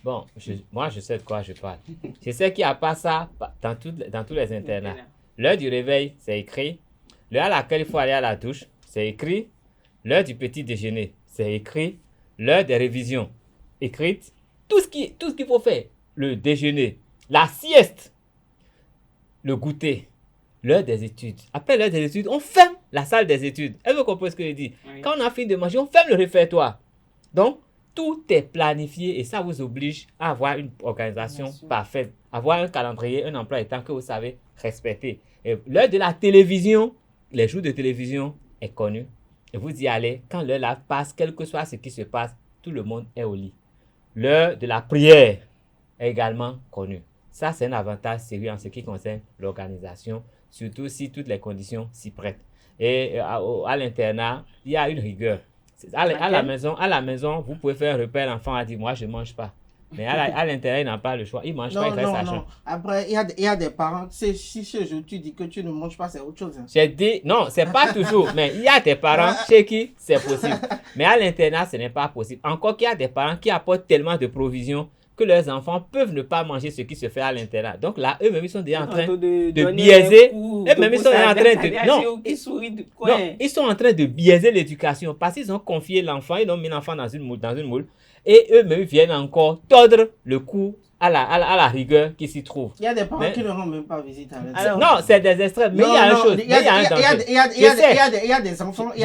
S2: Bon, moi je sais de quoi je parle. Je sais qu'il n'y a pas ça dans tous les internats. L'heure du réveil, c'est écrit. L'heure à laquelle il faut aller à la douche, c'est écrit. L'heure du petit déjeuner, c'est écrit. L'heure des révisions, écrite. Tout ce qu'il faut faire. Le déjeuner, la sieste, le goûter, l'heure des études. Après l'heure des études, on ferme la salle des études. Est-ce que vous comprenez ce que je dis? Oui. Quand on a fini de manger, on ferme le réfectoire. Donc, tout est planifié et ça vous oblige à avoir une organisation parfaite, avoir un calendrier, un emploi du temps que vous savez respecter. Et l'heure de la télévision, les jours de télévision est connu. Et vous y allez, quand l'heure là passe, quel que soit ce qui se passe, tout le monde est au lit. L'heure de la prière est également connue. Ça, c'est un avantage sérieux en ce qui concerne l'organisation, surtout si toutes les conditions s'y prêtent. Et à l'internat, il y a une rigueur. À la maison, vous pouvez faire un repas, l'enfant a dit, moi, je ne mange pas. Mais à l'internat, il n'a pas le choix. Il ne mange pas, il reste à jeun.
S22: Après, il y a des parents, si ce jour tu dis que tu ne manges pas, c'est autre chose. Hein.
S2: J'ai dit, non, ce n'est pas toujours. Mais il y a des parents chez qui c'est possible. Mais à l'internat, ce n'est pas possible. Encore qu'il y a des parents qui apportent tellement de provisions que leurs enfants peuvent ne pas manger ce qui se fait à l'internat. Donc là, eux-mêmes, ils sont déjà en train de biaiser. Eux-mêmes, ils sont en train de... Non, ils sont en train de biaiser l'éducation parce qu'ils ont confié l'enfant, ils ont mis l'enfant dans une moule. Et eux-mêmes viennent encore tordre le cou à la rigueur qui s'y trouve.
S22: Il y a des parents qui ne rendent même pas visite à l'internat.
S2: Non, c'est des extrêmes. Mais il y a une chose.
S22: Il y a des enfants, il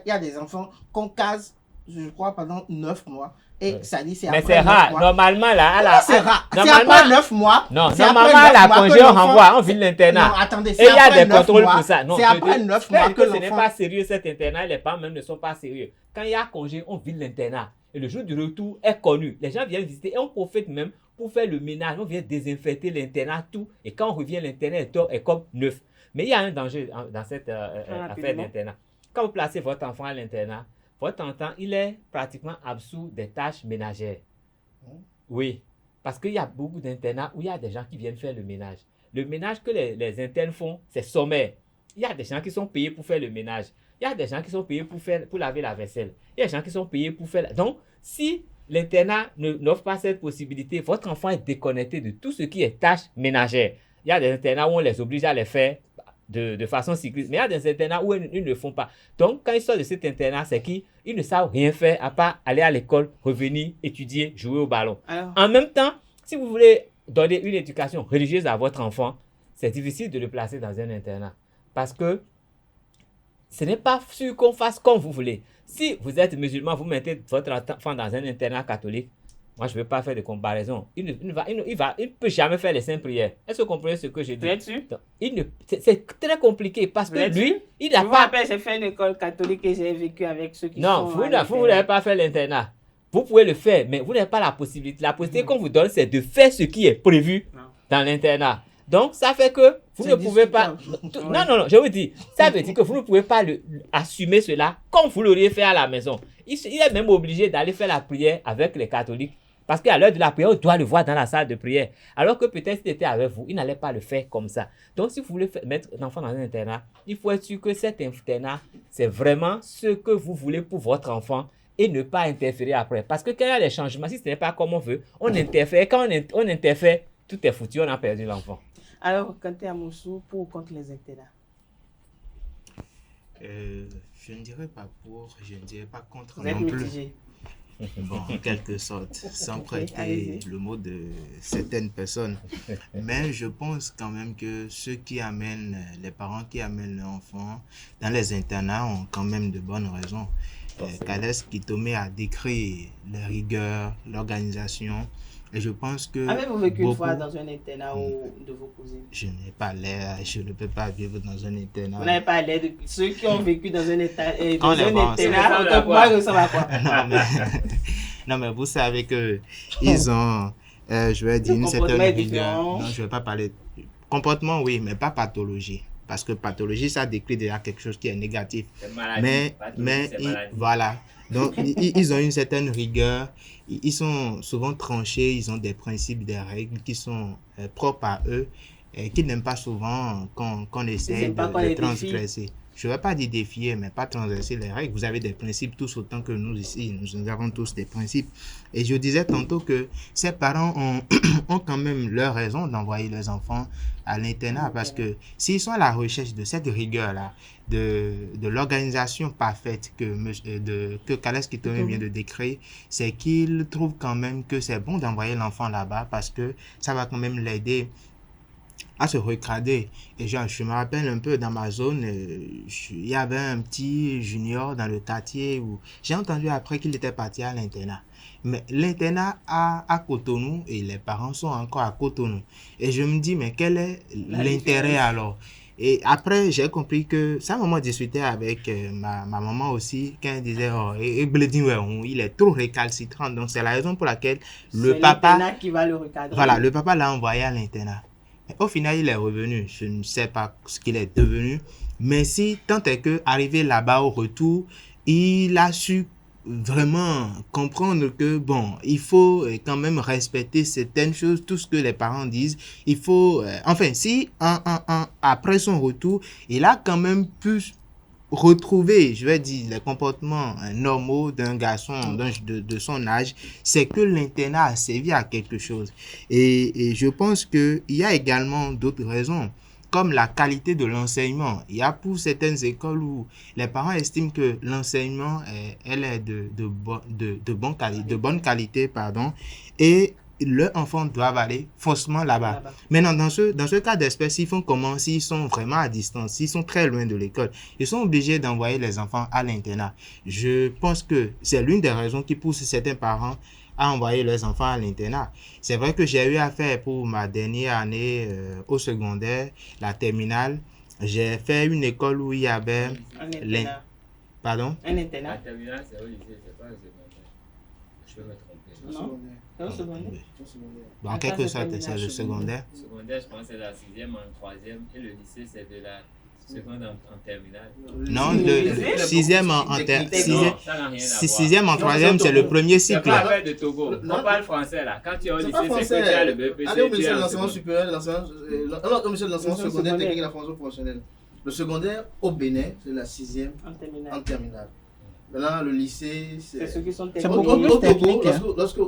S22: y a des enfants qu'on case
S6: je crois, pendant 9 mois. Et ça dit, c'est
S2: mais
S6: après
S2: c'est
S6: 9
S2: rare.
S6: mois.
S2: Normalement, là,
S6: Non, c'est rare. C'est après 9 mois.
S2: Non,
S6: C'est après
S2: normalement,
S6: 9
S2: la
S6: mois
S2: congé,
S6: que
S2: on
S6: l'enfant-
S2: renvoie, on vit l'internat.
S6: Non, attendez,
S2: Et
S6: c'est
S2: il y a
S6: après
S2: des
S6: 9
S2: contrôles
S6: mois.
S2: pour ça. Non,
S6: C'est après 9 mois que
S2: ce n'est
S6: l'enfant...
S2: pas sérieux, cet internat. Les parents même ne sont pas sérieux. Quand il y a congé, on vit l'internat. Et le jour du retour est connu. Les gens viennent visiter et on profite même pour faire le ménage. On vient désinfecter l'internat, tout. Et quand on revient, l'internat est comme neuf. Mais il y a un danger dans cette affaire d'internat. Quand vous placez votre enfant à l'internat, votre enfant, il est pratiquement absous des tâches ménagères. Oui, parce qu'il y a beaucoup d'internats où il y a des gens qui viennent faire le ménage. Le ménage que les internes font, c'est sommaire. Il y a des gens qui sont payés pour faire le ménage. Il y a des gens qui sont payés pour laver la vaisselle. Il y a des gens qui sont payés pour faire... Donc, si l'internat n'offre pas cette possibilité, votre enfant est déconnecté de tout ce qui est tâches ménagères. Il y a des internats où on les oblige à les faire de façon cycliste, mais il y a des internats où ils ne le font pas. Donc, quand ils sortent de cet internat, c'est qu'ils ne savent rien faire à part aller à l'école, revenir, étudier, jouer au ballon. En même temps, si vous voulez donner une éducation religieuse à votre enfant, c'est difficile de le placer dans un internat. Parce que ce n'est pas sûr qu'on fasse comme vous voulez. Si vous êtes musulman, vous mettez votre enfant dans un internat catholique, moi, je ne veux pas faire de comparaison. Il ne peut jamais faire les saintes prières. Est-ce que vous comprenez ce que je dis? C'est très compliqué parce que lui, il n'a pas...
S1: J'ai fait une école catholique et j'ai vécu avec ceux qui sont...
S2: Non, vous n'avez pas fait l'internat. Vous pouvez le faire, mais vous n'avez pas la possibilité. La possibilité qu'on vous donne, c'est de faire ce qui est prévu dans l'internat. Donc, ça fait que vous ne pouvez pas... Non, je vous dis, ça veut dire que vous ne pouvez pas assumer cela comme vous l'auriez fait à la maison. Il est même obligé d'aller faire la prière avec les catholiques. Parce qu'à l'heure de la prière, on doit le voir dans la salle de prière. Alors que peut-être s'il était avec vous, il n'allait pas le faire comme ça. Donc, si vous voulez mettre l'enfant dans un internat, il faut être sûr que cet internat, c'est vraiment ce que vous voulez pour votre enfant et ne pas interférer après. Parce que quand il y a des changements, si ce n'est pas comme on veut, on interfère. Quand on interfère, tout est foutu, on a perdu l'enfant.
S1: Alors, quand tu es à Moussou, pour ou contre les internats?
S21: Je ne dirais pas pour, je ne dirais pas contre
S1: Vous êtes
S21: non plus.
S1: mitigé.
S21: Bon, en quelque sorte, sans prêter
S1: allez-y.
S21: le mot de certaines personnes. Mais je pense quand même que ceux qui amènent, les parents qui amènent leurs enfants dans les internats ont quand même de bonnes raisons. Kales Kitome a décrit les rigueurs, l'organisation. Et je pense que...
S1: Avez-vous vécu une fois dans un internat de vos cousines?
S21: Je n'ai pas l'air, je ne peux pas vivre dans un internat.
S1: Vous n'avez pas l'air de ceux qui ont vécu dans un internat,
S21: moi, je ressemble à quoi? Non, mais vous savez que ils ont, je vais dire, une certaine rigueur. Non, je ne vais pas parler. Comportement, oui, mais pas pathologie. Parce que pathologie, ça décrit déjà quelque chose qui est négatif. Mais voilà. Donc, ils ont une certaine rigueur. Ils sont souvent tranchés. Ils ont des principes, des règles qui sont propres à eux et qu'ils n'aiment pas souvent qu'on essaie de transgresser. Je ne vais pas dire défier, mais pas transgresser les règles. Vous avez des principes tous autant que nous ici. Nous avons tous des principes. Et je disais tantôt que ces parents ont quand même leur raison d'envoyer leurs enfants à l'internat parce que s'ils sont à la recherche de cette rigueur-là, de l'organisation parfaite que Kales Kitome vient de décrire, c'est qu'ils trouvent quand même que c'est bon d'envoyer l'enfant là-bas parce que ça va quand même l'aider à se recrader. Et je me rappelle un peu dans ma zone, il y avait un petit junior dans le quartier où j'ai entendu après qu'il était parti à l'internat. Mais l'internat à Cotonou et les parents sont encore à Cotonou. Et je me dis, mais quel est l'intérêt alors? Et après, j'ai compris que ça m'a discuté avec ma maman aussi, quand elle disait, oh, il est trop récalcitrant. Donc, c'est la raison pour laquelle le papa...
S1: qui va le recadrer.
S21: Voilà, le papa l'a envoyé à l'internat. Au final, il est revenu. Je ne sais pas ce qu'il est devenu. Mais si tant est que arrivé là-bas au retour, il a su vraiment comprendre que bon, il faut quand même respecter certaines choses, tout ce que les parents disent. Il faut, enfin, si après son retour, il a quand même pu retrouver, je vais dire, les comportements normaux d'un garçon de son âge, c'est que l'internat a servi à quelque chose. Et je pense qu'il y a également d'autres raisons, comme la qualité de l'enseignement. Il y a pour certaines écoles où les parents estiment que l'enseignement elle est de bonne qualité, et leurs enfants doivent aller forcément là-bas. Maintenant, dans ce cas d'espèce, ils font comment s'ils sont vraiment à distance, s'ils sont très loin de l'école? Ils sont obligés d'envoyer les enfants à l'internat. Je pense que c'est l'une des raisons qui pousse certains parents à envoyer leurs enfants à l'internat. C'est vrai que j'ai eu affaire pour ma dernière année au secondaire, la terminale. J'ai fait une école où il y avait... Pardon?
S1: Un internat.
S2: La terminale, c'est au lycée, c'est pas le secondaire. Je peux me tromper.
S1: Non? C'est au secondaire.
S21: Bon, en quelque sorte, c'est le secondaire.
S2: Le secondaire, je pense que c'est la 6e en 3e et le lycée, c'est de la seconde en terminale.
S21: Non, le 6e en 3e, c'est le premier cycle.
S2: C'est pas affaire de Togo. On parle français là. Quand tu es au lycée, c'est que tu as le BPC.
S3: Allez au ministère de l'enseignement supérieur, au ministère de l'enseignement secondaire, technique et la formation professionnelle. Le secondaire au Bénin, c'est la 6e en terminale. Maintenant, le lycée, c'est
S1: ceux qui sont
S3: au Togo.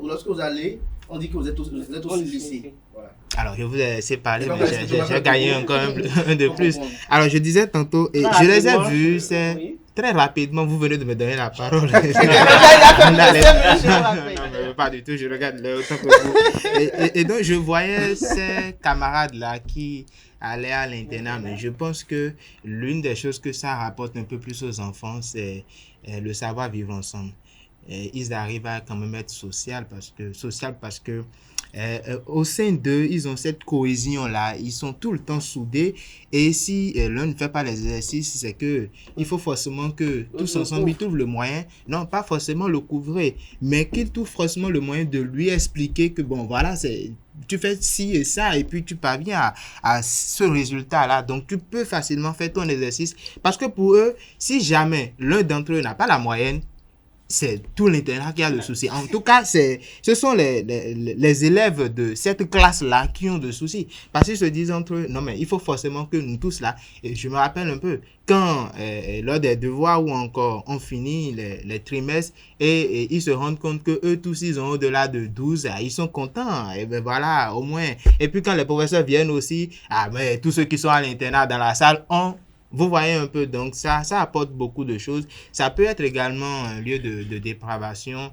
S3: Lorsque vous allez, on dit que vous êtes aussi lycée. Voilà.
S21: Alors, je vous ai laissé parler, mais j'ai gagné encore un de plus. Alors, je disais tantôt, et je les ai vus, c'est très rapidement, vous venez de me donner la parole. Non, pas du tout, je regarde le autant que vous. Et donc, je voyais ces camarades-là qui allaient à l'internat, mais je pense que l'une des choses que ça rapporte un peu plus aux enfants, c'est le savoir vivre ensemble. Ils arrivent à quand même être social parce que au sein d'eux, ils ont cette cohésion-là. Ils sont tout le temps soudés. Et si l'un ne fait pas les exercices, c'est que il faut forcément que tous ensemble, ils trouvent le moyen, non pas forcément le couvrir, mais qu'ils trouvent forcément le moyen de lui expliquer que bon, voilà, tu fais ci et ça, et puis tu parviens à ce résultat-là. Donc, tu peux facilement faire ton exercice. Parce que pour eux, si jamais l'un d'entre eux n'a pas la moyenne, c'est tout l'internat qui a le souci. En tout cas, ce sont les élèves de cette classe-là qui ont de soucis. Parce qu'ils se disent entre eux, non mais il faut forcément que nous tous là, et je me rappelle un peu, quand lors des devoirs ou encore on finit les trimestres et ils se rendent compte que eux tous ils ont au-delà de 12, ils sont contents. Et ben voilà, au moins. Et puis quand les professeurs viennent aussi, mais tous ceux qui sont à l'internat dans la salle vous voyez un peu, donc ça apporte beaucoup de choses. Ça peut être également un lieu de dépravation.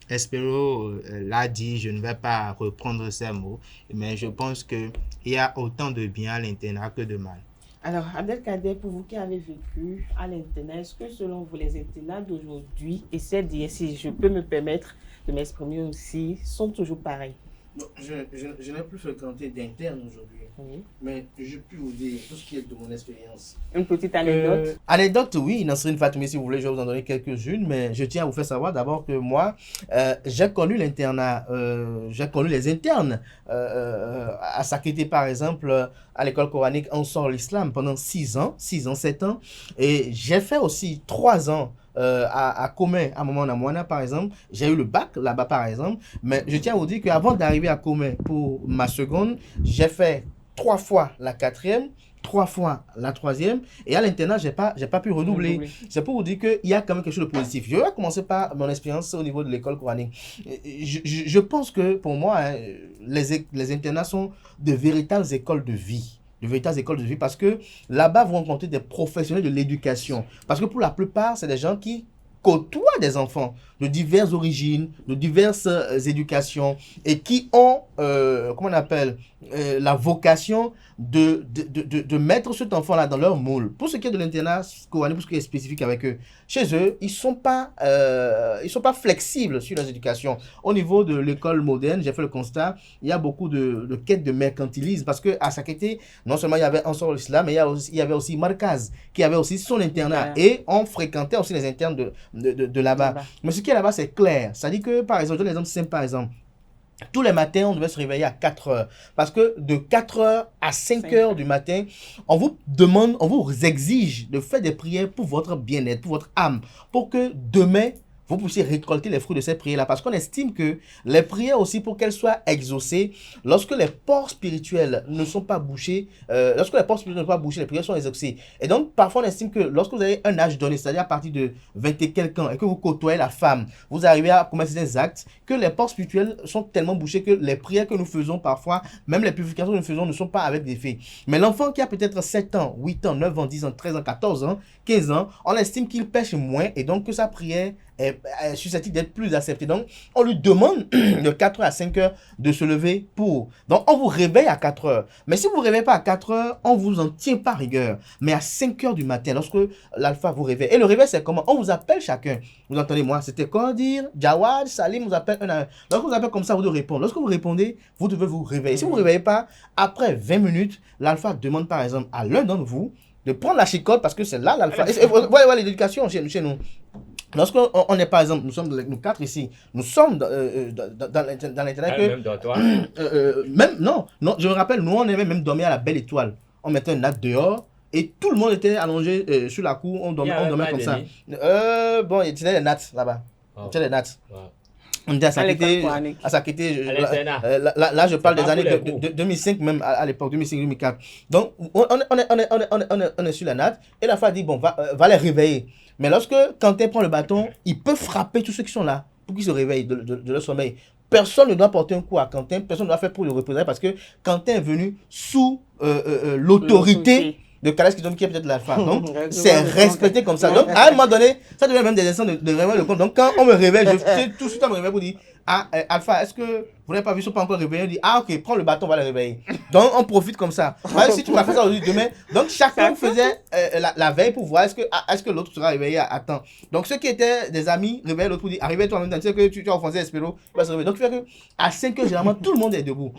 S21: Espero l'a dit, je ne vais pas reprendre ces mots, mais je pense qu'il y a autant de bien à l'internat que de mal.
S1: Alors, Abdelkader, pour vous qui avez vécu à l'internat, est-ce que selon vous, les internats d'aujourd'hui et celles d'hier, si je peux me permettre de m'exprimer aussi, sont toujours pareils?
S3: Non, je n'ai plus fréquenté d'interne aujourd'hui, mais je peux vous dire tout ce qui est de mon expérience.
S1: Une petite anecdote?
S3: Anecdote, oui, Nasrine Fatoumi, si vous voulez, je vais vous en donner quelques-unes, mais je tiens à vous faire savoir d'abord que moi, j'ai connu l'internat, j'ai connu les internes à Sakété, par exemple, à l'école coranique Ansar l'Islam pendant 7 ans, et j'ai fait aussi 3 ans à Comé, à Momona, par exemple. J'ai eu le bac là-bas, par exemple. Mais je tiens à vous dire qu'avant d'arriver à Comé pour ma seconde, j'ai fait 3 fois la 4e, 3 fois la 3e. Et à l'internat, j'ai pas pu redoubler. C'est pour vous dire qu'il y a quand même quelque chose de positif. Je vais commencer par mon expérience au niveau de l'école coranique. Je pense que pour moi, les internats sont de véritables écoles de vie. Parce que là-bas, vous rencontrez des professionnels de l'éducation. Parce que pour la plupart, c'est des gens qui côtoient des enfants de diverses origines, de diverses éducations et qui ont, la vocation de mettre cet enfant-là dans leur moule. Pour ce qui est de l'internat coranique, pour ce qui est spécifique avec eux, chez eux, ils sont pas flexibles sur leur éducation. Au niveau de l'école moderne, j'ai fait le constat, il y a beaucoup de quêtes de mercantilisme parce qu'à Sakété, non seulement il y avait Ansar l'Islam, mais il y avait aussi Markaz, qui avait aussi son internat et on fréquentait aussi les internes de là-bas. Mais ce qui est là-bas, c'est clair. C'est-à-dire que, par exemple, je donne un exemple simple, par exemple, tous les matins, on devait se réveiller à 4 heures. Parce que de 4 heures à 5 heures du matin, on vous demande, on vous exige de faire des prières pour votre bien-être, pour votre âme, pour que demain, vous puissiez récolter les fruits de ces prières-là. Parce qu'on estime que les prières aussi, pour qu'elles soient exaucées, lorsque les ports spirituels ne sont pas bouchés, les prières sont exaucées. Et donc, parfois, on estime que lorsque vous avez un âge donné, c'est-à-dire à partir de 20 et quelques ans, et que vous côtoyez la femme, vous arrivez à commettre des actes, que les ports spirituels sont tellement bouchés que les prières que nous faisons parfois, même les purifications que nous faisons, ne sont pas avec des faits. Mais l'enfant qui a peut-être 7 ans, 8 ans, 9 ans, 10 ans, 13 ans, 14 ans, 15 ans, on estime qu'il pêche moins et donc que sa prière est susceptible d'être plus accepté. Donc, on lui demande de 4h à 5h de se lever pour. Donc, on vous réveille à 4h. Mais si vous ne vous réveillez pas à 4h, on ne vous en tient pas rigueur. Mais à 5h du matin, lorsque l'alpha vous réveille. Et le réveil, c'est comment? On vous appelle chacun. Vous entendez, moi, c'était quoi dire? Jawad, Salim, vous appelle un à un. Lorsque vous appelle comme ça, vous devez répondre. Lorsque vous répondez, vous devez vous réveiller. Si vous ne vous réveillez pas, après 20 minutes, l'alpha demande par exemple à l'un d'entre vous de prendre la chicotte parce que c'est là l'alpha. Vous voyez l'éducation chez nous. Lorsqu'on est par exemple, nous sommes nous 4 ici, nous sommes dans l'intérêt que...
S2: Même dans toi.
S3: Non, je me rappelle, nous on aimait même dormir à la belle étoile. On mettait une natte dehors et tout le monde était allongé sur la cour, on dormait comme ça. Bon, il y avait des nattes là-bas. Il y avait des nattes. On était à Sakété, là je parle des années de 2005 même à l'époque, 2005-2004. Donc on est sur la natte et la femme dit bon va les réveiller. Mais lorsque Quentin prend le bâton, il peut frapper tous ceux qui sont là pour qu'ils se réveillent de leur sommeil. Personne ne doit porter un coup à Quentin, personne ne doit faire pour le reposer parce que Quentin est venu sous l'autorité de Calais qui est peut-être l'alpha. Donc, c'est respecté comme ça. Donc, à un moment donné, ça devient même des instants de réveiller le compte. Donc, quand on me réveille, je fais tout de suite à me réveiller pour dire ah, Alpha, est-ce que vous n'avez pas vu, ils ne sont pas encore réveillés? On dit ah, ok, prends le bâton, on va les réveiller. Donc, on profite comme ça. Si tu m'as fait ça aujourd'hui, demain. Donc, chacun faisait la veille pour voir est-ce que l'autre sera réveillé à temps. Donc, ceux qui étaient des amis réveillaient l'autre pour dire arrive toi en même temps. Tu sais que tu as offensé Espero, il va se réveiller. Donc, fait que à 5 heures, généralement, tout le monde est debout.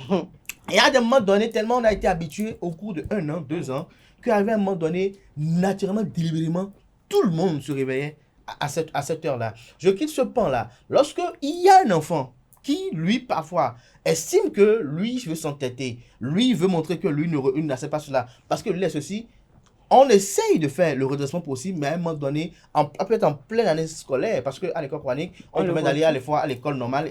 S3: Et à des moments donnés, tellement on a été habitué au cours de 1 an, 2 ans, qu'à un moment donné, naturellement, délibérément, tout le monde se réveillait à cette heure-là. Je quitte ce pan-là. Lorsque il y a un enfant qui, lui, parfois, estime que lui veut s'entêter, lui veut montrer que lui n'accepte pas cela, parce que lui est ceci, on essaye de faire le redressement possible, mais à un moment donné, peut-être en pleine année scolaire, parce qu'à l'école coranique, on permet d'aller à l'école normale.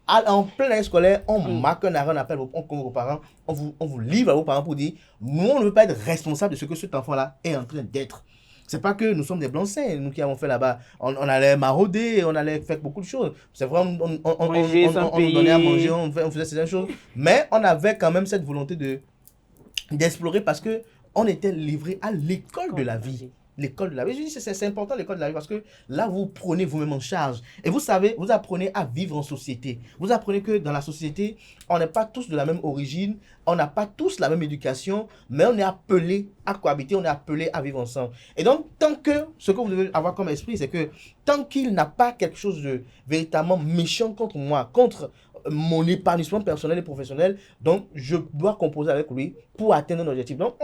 S3: En pleine année scolaire, on marque un arrêt, on appelle, on convoque vos parents, on vous livre à vos parents pour dire, nous, on ne veut pas être responsable de ce que cet enfant-là est en train d'être. C'est pas que nous sommes des blancs-seins, nous qui avons fait là-bas. On allait marauder, on allait faire beaucoup de choses. C'est vrai, on nous donnait à manger, on faisait certaines choses. Mais on avait quand même cette volonté d'explorer parce que on était livré à l'école de la vie. L'école de la vie. Je dis c'est important l'école de la vie parce que là, vous prenez vous-même en charge. Et vous savez, vous apprenez à vivre en société. Vous apprenez que dans la société, on n'est pas tous de la même origine, on n'a pas tous la même éducation, mais on est appelé à cohabiter, on est appelé à vivre ensemble. Et donc, tant que, ce que vous devez avoir comme esprit, c'est que tant qu'il n'a pas quelque chose de véritablement méchant contre moi, contre mon épanouissement personnel et professionnel, donc je dois composer avec lui pour atteindre nos objectifs. Donc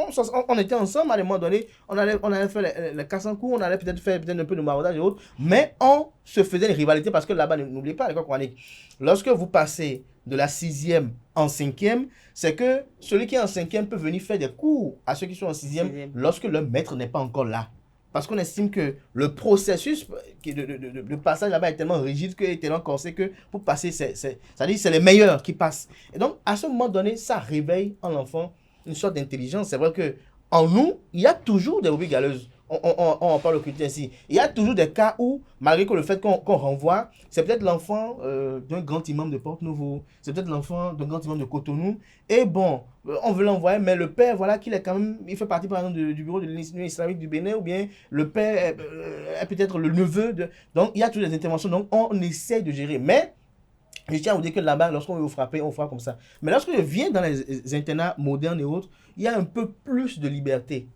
S3: on était ensemble à un moment donné, on allait faire les casses en cours, on allait peut-être faire un peu de maraudage et autres, mais on se faisait des rivalités parce que là-bas, n'oubliez pas l'école coranique, lorsque vous passez de la 6e en 5e, c'est que celui qui est en 5e peut venir faire des cours à ceux qui sont en 6e lorsque le maître n'est pas encore là. Parce qu'on estime que le processus de passage là-bas est tellement rigide, est tellement corsé que pour passer, c'est-à-dire c'est les meilleurs qui passent. Et donc, à ce moment donné, ça réveille en l'enfant une sorte d'intelligence. C'est vrai qu'en nous, il y a toujours des brebis galeuses. On en parle au culture ainsi. Il y a toujours des cas où, malgré que le fait qu'on renvoie, c'est peut-être l'enfant d'un grand imam de Porte-Nouveau, c'est peut-être l'enfant d'un grand imam de Cotonou, et bon, on veut l'envoyer, mais le père, voilà, qu'il est quand même, il fait partie par exemple du bureau de l'Union islamique du Bénin, ou bien le père est peut-être le neveu de... Donc, il y a toutes les interventions, donc on essaie de gérer, mais... Je tiens à vous dire que là-bas, lorsqu'on veut vous frapper, on frappe comme ça. Mais lorsque je viens dans les internats modernes et autres, il y a un peu plus de liberté.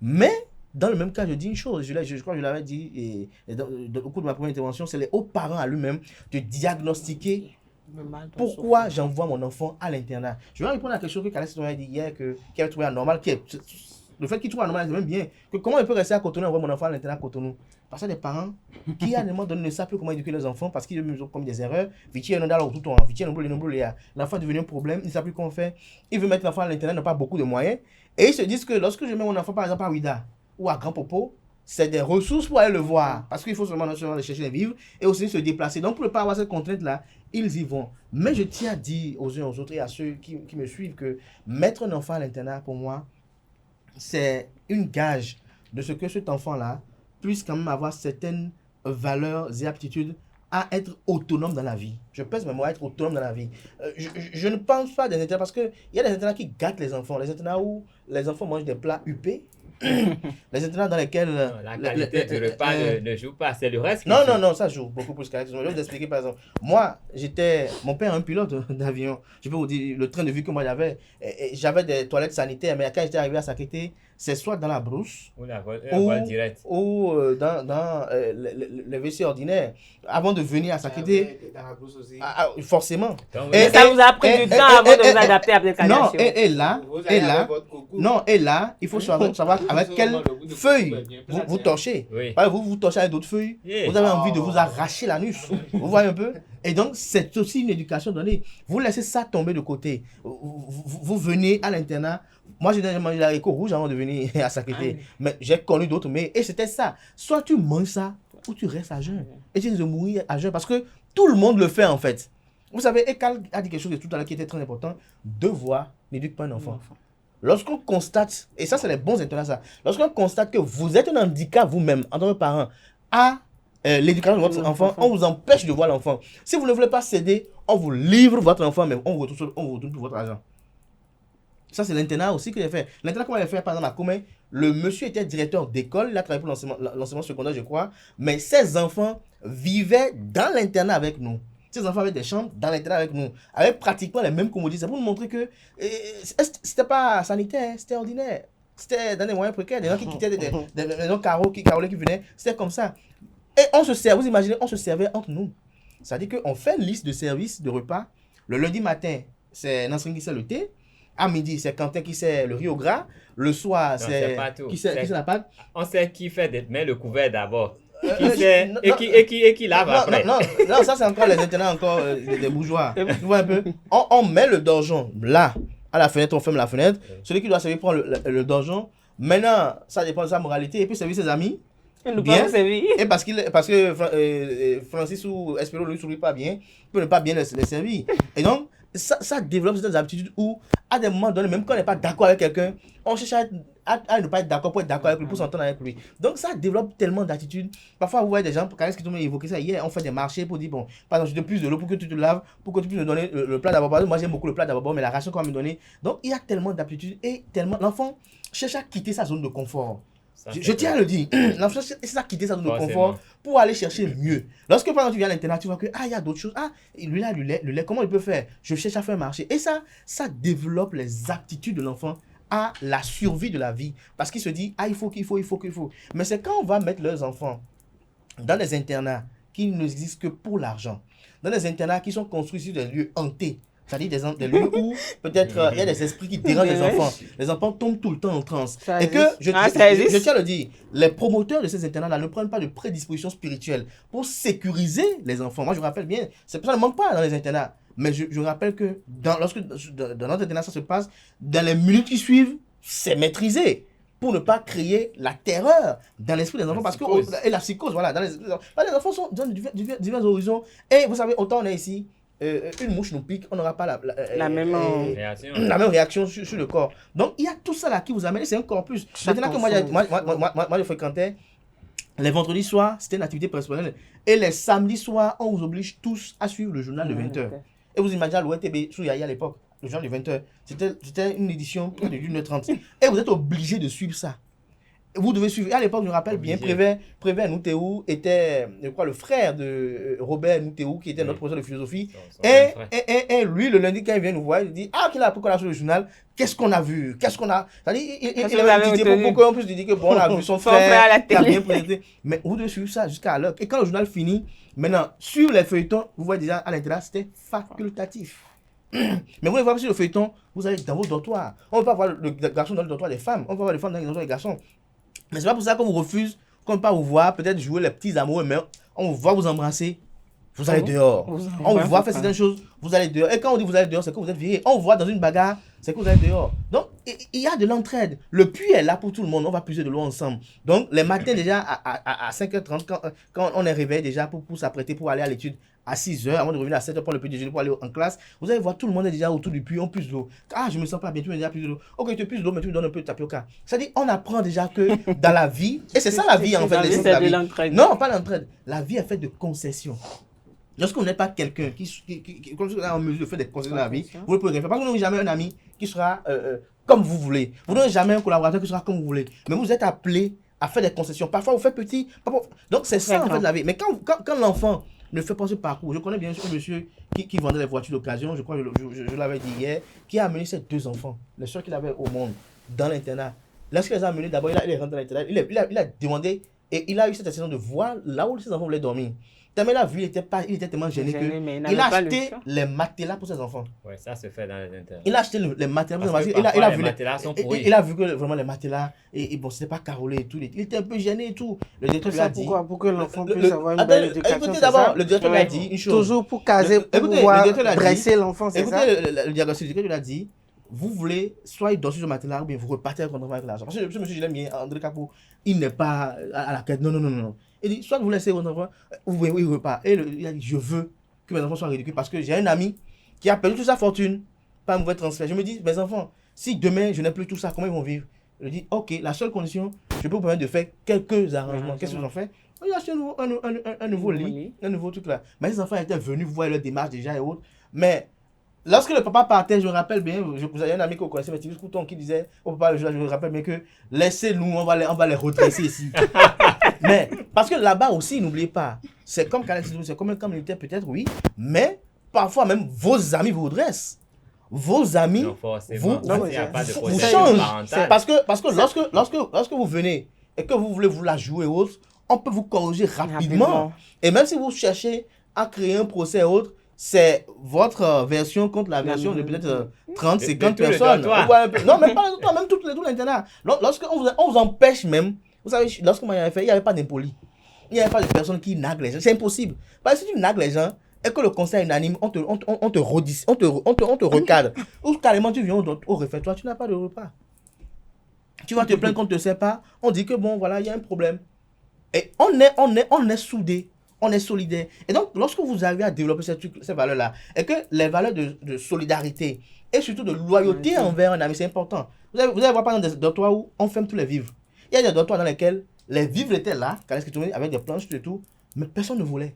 S3: Mais, dans le même cas, je dis une chose, je crois que je l'avais dit au cours de ma première intervention, c'est aux parents à lui-même de diagnostiquer pourquoi j'envoie mon enfant à l'internat. Je vais répondre à quelque chose que Calais a dit hier, qu'il avait trouvé anormal, le fait qu'il trouve anormal, c'est même bien. Comment il peut rester à Cotonou et envoyer mon enfant à l'internat à Cotonou? Parce que des parents qui, à un moment donné, ne savent plus comment éduquer leurs enfants parce qu'ils ont commis des erreurs. L'enfant est devenu un problème, il ne sait plus comment faire. Il veut mettre l'enfant à l'internat, il n'a pas beaucoup de moyens. Et ils se disent que lorsque je mets mon enfant, par exemple, à Ouida ou à Grand Popo, c'est des ressources pour aller le voir. Parce qu'il faut seulement aller chercher les vivres et aussi se déplacer. Donc, pour ne pas avoir cette contrainte-là, ils y vont. Mais je tiens à dire aux uns aux autres et à ceux qui me suivent que mettre un enfant à l'internat, pour moi, c'est une gage de ce que cet enfant-là puisse quand même avoir certaines valeurs et aptitudes à être autonome dans la vie. Je pense même à être autonome dans la vie. Je ne pense pas des internats parce qu'il y a des internats qui gâtent les enfants. Les internats où les enfants mangent des plats huppés, Les internats dans lesquels...
S2: La qualité du repas ne joue pas, c'est le reste qui
S3: Non,
S2: joue.
S3: Non, ça joue beaucoup plus. Je vais vous expliquer par exemple. Moi, mon père est un pilote d'avion. Je peux vous dire, le train de vie que moi j'avais, j'avais des toilettes sanitaires, mais quand j'étais arrivé à Sakété, c'est soit dans la brousse,
S2: ou la voie directe,
S3: ou dans les WC ordinaires. Avant de venir à Sakété, forcément.
S1: Et ça vous a pris du temps avant de vous adapter à l'application.
S3: Non, et là, il faut savoir avec quelle feuille vous torchez.
S2: Oui.
S3: Vous torchez avec d'autres feuilles, vous avez envie de vous arracher l'anus. Vous voyez un peu? Et donc, c'est aussi une éducation donnée. Vous laissez ça tomber de côté. Vous venez à l'internat. Moi, j'ai déjà mangé l'haricot rouge avant de venir à Sakété. Mais j'ai connu d'autres. Et c'était ça. Soit tu manges ça, ou tu restes à jeun. Et tu risques de mourir à jeun. Parce que tout le monde le fait, en fait. Vous savez, Ekal a dit quelque chose de tout à l'heure qui était très important. Devoir n'éduque pas un enfant. Lorsqu'on constate, et ça, c'est les bons internats, ça. Lorsqu'on constate que vous êtes un handicap vous-même, en tant que parent, à l'éducation de votre enfant, on vous empêche de voir l'enfant. Si vous ne voulez pas céder, on vous livre votre enfant, mais on vous retourne tout votre argent. Ça, c'est l'internat aussi que j'ai fait. L'internat qu'on avait fait, par exemple, à Comé, le monsieur était directeur d'école, il a travaillé pour l'enseignement secondaire, je crois, mais ses enfants vivaient dans l'internat avec nous. Ses enfants avaient des chambres dans l'internat avec nous, avec pratiquement les mêmes commodités. C'est pour nous montrer que c'était pas sanitaire, c'était ordinaire. C'était dans des moyens précaires, des gens qui quittaient des gens carolés qui venaient, c'était comme ça. Et on se servait, vous imaginez, on se servait entre nous. C'est-à-dire qu'on fait une liste de services, de repas. Le lundi matin, c'est Nasrin qui sert le thé. À midi, c'est Quentin qui sert le riz au gras. Le soir, c'est qui sert la pâte.
S2: On sait qui fait mais le couvert d'abord. Et qui lave après.
S3: Non, ça c'est encore les internats, encore des bourgeois. Tu vois un peu. On met le donjon là, à la fenêtre, on ferme la fenêtre. Celui qui doit servir prend le donjon. Maintenant, ça dépend de sa moralité. Et puis servir ses amis. Bien. Et parce que Francis ou Espero ne lui sourit pas bien, il peut ne pas bien les servir. Et donc, ça développe certaines habitudes où, à des moments donnés, même quand on n'est pas d'accord avec quelqu'un, on cherche à ne pas être d'accord pour être d'accord avec lui, pour s'entendre avec lui. Donc, ça développe tellement d'attitudes. Parfois, vous voyez des gens, quand est-ce qu'ils ont évoqué ça hier, on fait des marchés pour dire, bon, par exemple, je te plus de l'eau pour que tu te laves, pour que tu puisses me donner le plat d'abord. Moi, j'aime beaucoup le plat d'abord, mais la ration qu'on va me donner. Donc, il y a tellement d'habitudes et tellement. L'enfant cherche à quitter sa zone de confort. Je tiens à le dire, l'enfant essaie de quitter sa zone de confort pour aller chercher mieux. Lorsque par exemple tu viens à l'internat, tu vois que il y a d'autres choses. Lui là, le lait, comment il peut faire? Je cherche à faire marcher. Et ça développe les aptitudes de l'enfant à la survie de la vie. Parce qu'il se dit, il faut. Mais c'est quand on va mettre leurs enfants dans des internats qui n'existent que pour l'argent, dans des internats qui sont construits sur des lieux hantés, c'est-à-dire des lieux où peut-être il y a des esprits qui dérangent les enfants. Les enfants tombent tout le temps en transe. Et que, je tiens à le dire, les promoteurs de ces internats-là ne prennent pas de prédisposition spirituelle pour sécuriser les enfants. Moi, je me rappelle bien, ça ne manque pas dans les internats. Mais je rappelle que dans notre internat, ça se passe, dans les minutes qui suivent, c'est maîtrisé pour ne pas créer la terreur dans l'esprit des enfants. Et la psychose, voilà. Les enfants sont dans divers horizons. Et vous savez, autant on est ici, une mouche nous pique, on n'aura pas la même réaction sur le corps. Donc, il y a tout ça là qui vous amène, et c'est un corpus. Maintenant que moi, je fréquentais, les vendredis soirs, c'était une activité personnelle. Et les samedis soirs, on vous oblige tous à suivre le journal de 20h. Et vous imaginez à l'ONTB, sous Yaya à l'époque, le journal de 20h, c'était une édition de 1h30. Et vous êtes obligé de suivre ça. Vous devez suivre. Et à l'époque, je me rappelle bien, Prévert Noutéou était, je crois, le frère de Robert Noutéou, qui était notre professeur de philosophie. Et lui, le lundi, quand il vient nous voir, il dit, qu'il a appris qu'on a sur le journal, qu'est-ce qu'on a vu? Qu'est-ce qu'on a... C'est-à-dire, il avait dit pour qu'on puisse dire que, bon, on a vu son frère, à la télé. Qui a bien présenté. Mais vous devez suivre ça jusqu'à l'heure. Et quand le journal finit, maintenant, sur les feuilletons, vous voyez déjà, à l'intérieur, c'était facultatif. Mais vous voulez voir sur le feuilleton, vous allez dans vos dortoirs. On ne veut pas voir le garçon dans le dortoir des femmes, on veut voir les femmes dans le dortoir des garçons. Mais c'est pas pour ça qu'on vous refuse, qu'on ne peut pas vous voir, peut-être jouer les petits amoureux, mais on vous voit vous embrasser, vous allez dehors. On vous voit faire certaines choses, vous allez dehors. Et quand on dit vous allez dehors, c'est que vous êtes viré. On vous voit dans une bagarre, c'est que vous allez dehors. Donc, il y a de l'entraide. Le puits est là pour tout le monde, on va puiser de l'eau ensemble. Donc, les matins déjà, à 5h30, quand on est réveillé déjà pour s'apprêter pour aller à l'étude, à 6h, avant de revenir à 7h pour le petit déjeuner pour aller en classe, vous allez voir tout le monde est déjà autour du puits, on puise de l'eau. Je me sens pas bien, tu me dis déjà plus de l'eau. Ok, tu puises de l'eau, mais tu me donnes un peu de tapioca. C'est-à-dire, on apprend déjà que dans la vie, et c'est ça la vie en fait, non, pas l'entraide. La vie est faite de concessions. Lorsque vous n'êtes pas quelqu'un comme vous êtes en mesure de faire des concessions dans la vie, vous ne pouvez rien faire. Parce que vous n'aurez jamais un ami qui sera comme vous voulez. Vous n'aurez jamais un collaborateur qui sera comme vous voulez. Mais vous êtes appelé à faire des concessions. Parfois, vous faites petit. Donc, c'est ça, en fait, la vie. Mais quand l'enfant ne fait pas ce parcours, je connais bien un monsieur qui vendait des voitures d'occasion, je crois que je l'avais dit hier, qui a amené ses 2 enfants, les seuls qu'il avait au monde, dans l'internat. Lorsqu'il les a amenés, d'abord, il est rentré dans l'internat. Il a demandé, et il a eu cette décision de voir là où ses enfants voulaient dormir. Tellement il a vu, il était tellement gêné qu'il a acheté les matelas pour ses enfants.
S2: Ouais, ça se fait dans les internats.
S3: Il a acheté les matelas pour ses enfants. Les matelas sont pourris. Il a vu que vraiment les matelas, et bon, c'était pas carrelé et tout. Il était un peu gêné et tout. Le directeur lui a dit.
S22: Pourquoi? Pour que l'enfant puisse avoir une belle éducation.
S3: Écoutez d'abord, le directeur lui a dit une chose.
S22: Toujours pour caser, pour pouvoir dresser l'enfant, c'est ça?
S3: Écoutez, le directeur lui a dit. Vous voulez soit il dort sur ce matelas ou bien vous repartez avec votre enfant avec l'argent. Parce que ce monsieur, je l'aime bien, André Capot, il n'est pas à la quête. Non. Il dit, soit vous laissez votre enfant, ou il repart. Et il a dit, je veux que mes enfants soient rééduqués parce que j'ai un ami qui a perdu toute sa fortune par un mauvais transfert. Je me dis, mes enfants, si demain je n'ai plus tout ça, comment ils vont vivre? Je dis, ok, la seule condition, je peux vous permettre de faire quelques arrangements. Qu'est-ce que vous en faites? Il a acheté un nouveau lit, un nouveau truc là. Mais les enfants étaient venus voir leur démarche déjà et autres. Mais lorsque le papa partait, je me rappelle bien, vous avez un ami que vous connaissez, Mathilde Couton, qui disait au papa, je me rappelle bien que laissez-nous, on va les redresser ici. Mais, parce que là-bas aussi, n'oubliez pas, c'est comme c'est comme un camp militaire peut-être, oui, mais parfois même vos amis vous redressent. Vos amis vous changent. Parce que lorsque vous venez et que vous voulez vous la jouer autre, on peut vous corriger rapidement. Et même si vous cherchez à créer un procès autre, c'est votre version contre la version de peut-être 30, 50 personnes. Non, même pas tout, même tout l'internat. Lorsqu'on vous empêche même, vous savez, lorsque moi j'avais fait, il n'y avait pas d'impoli. Il n'y avait pas de personnes qui naguent les gens. C'est impossible. Parce que si tu nagues les gens et que le conseil est unanime, on te recadre. Ou carrément tu viens au réfectoire, tu n'as pas de repas. Tu vas te plaindre qu'on ne te sait pas. On dit que bon, voilà, il y a un problème. Et on est soudés. On est solidaire. Et donc, lorsque vous arrivez à développer ces valeurs-là, et que les valeurs de solidarité et surtout de loyauté envers un ami, c'est important. Vous allez voir par exemple des dortoirs où on ferme tous les vivres. Il y a des dortoirs dans lesquels les vivres étaient là, avec des planches et tout, mais personne ne voulait.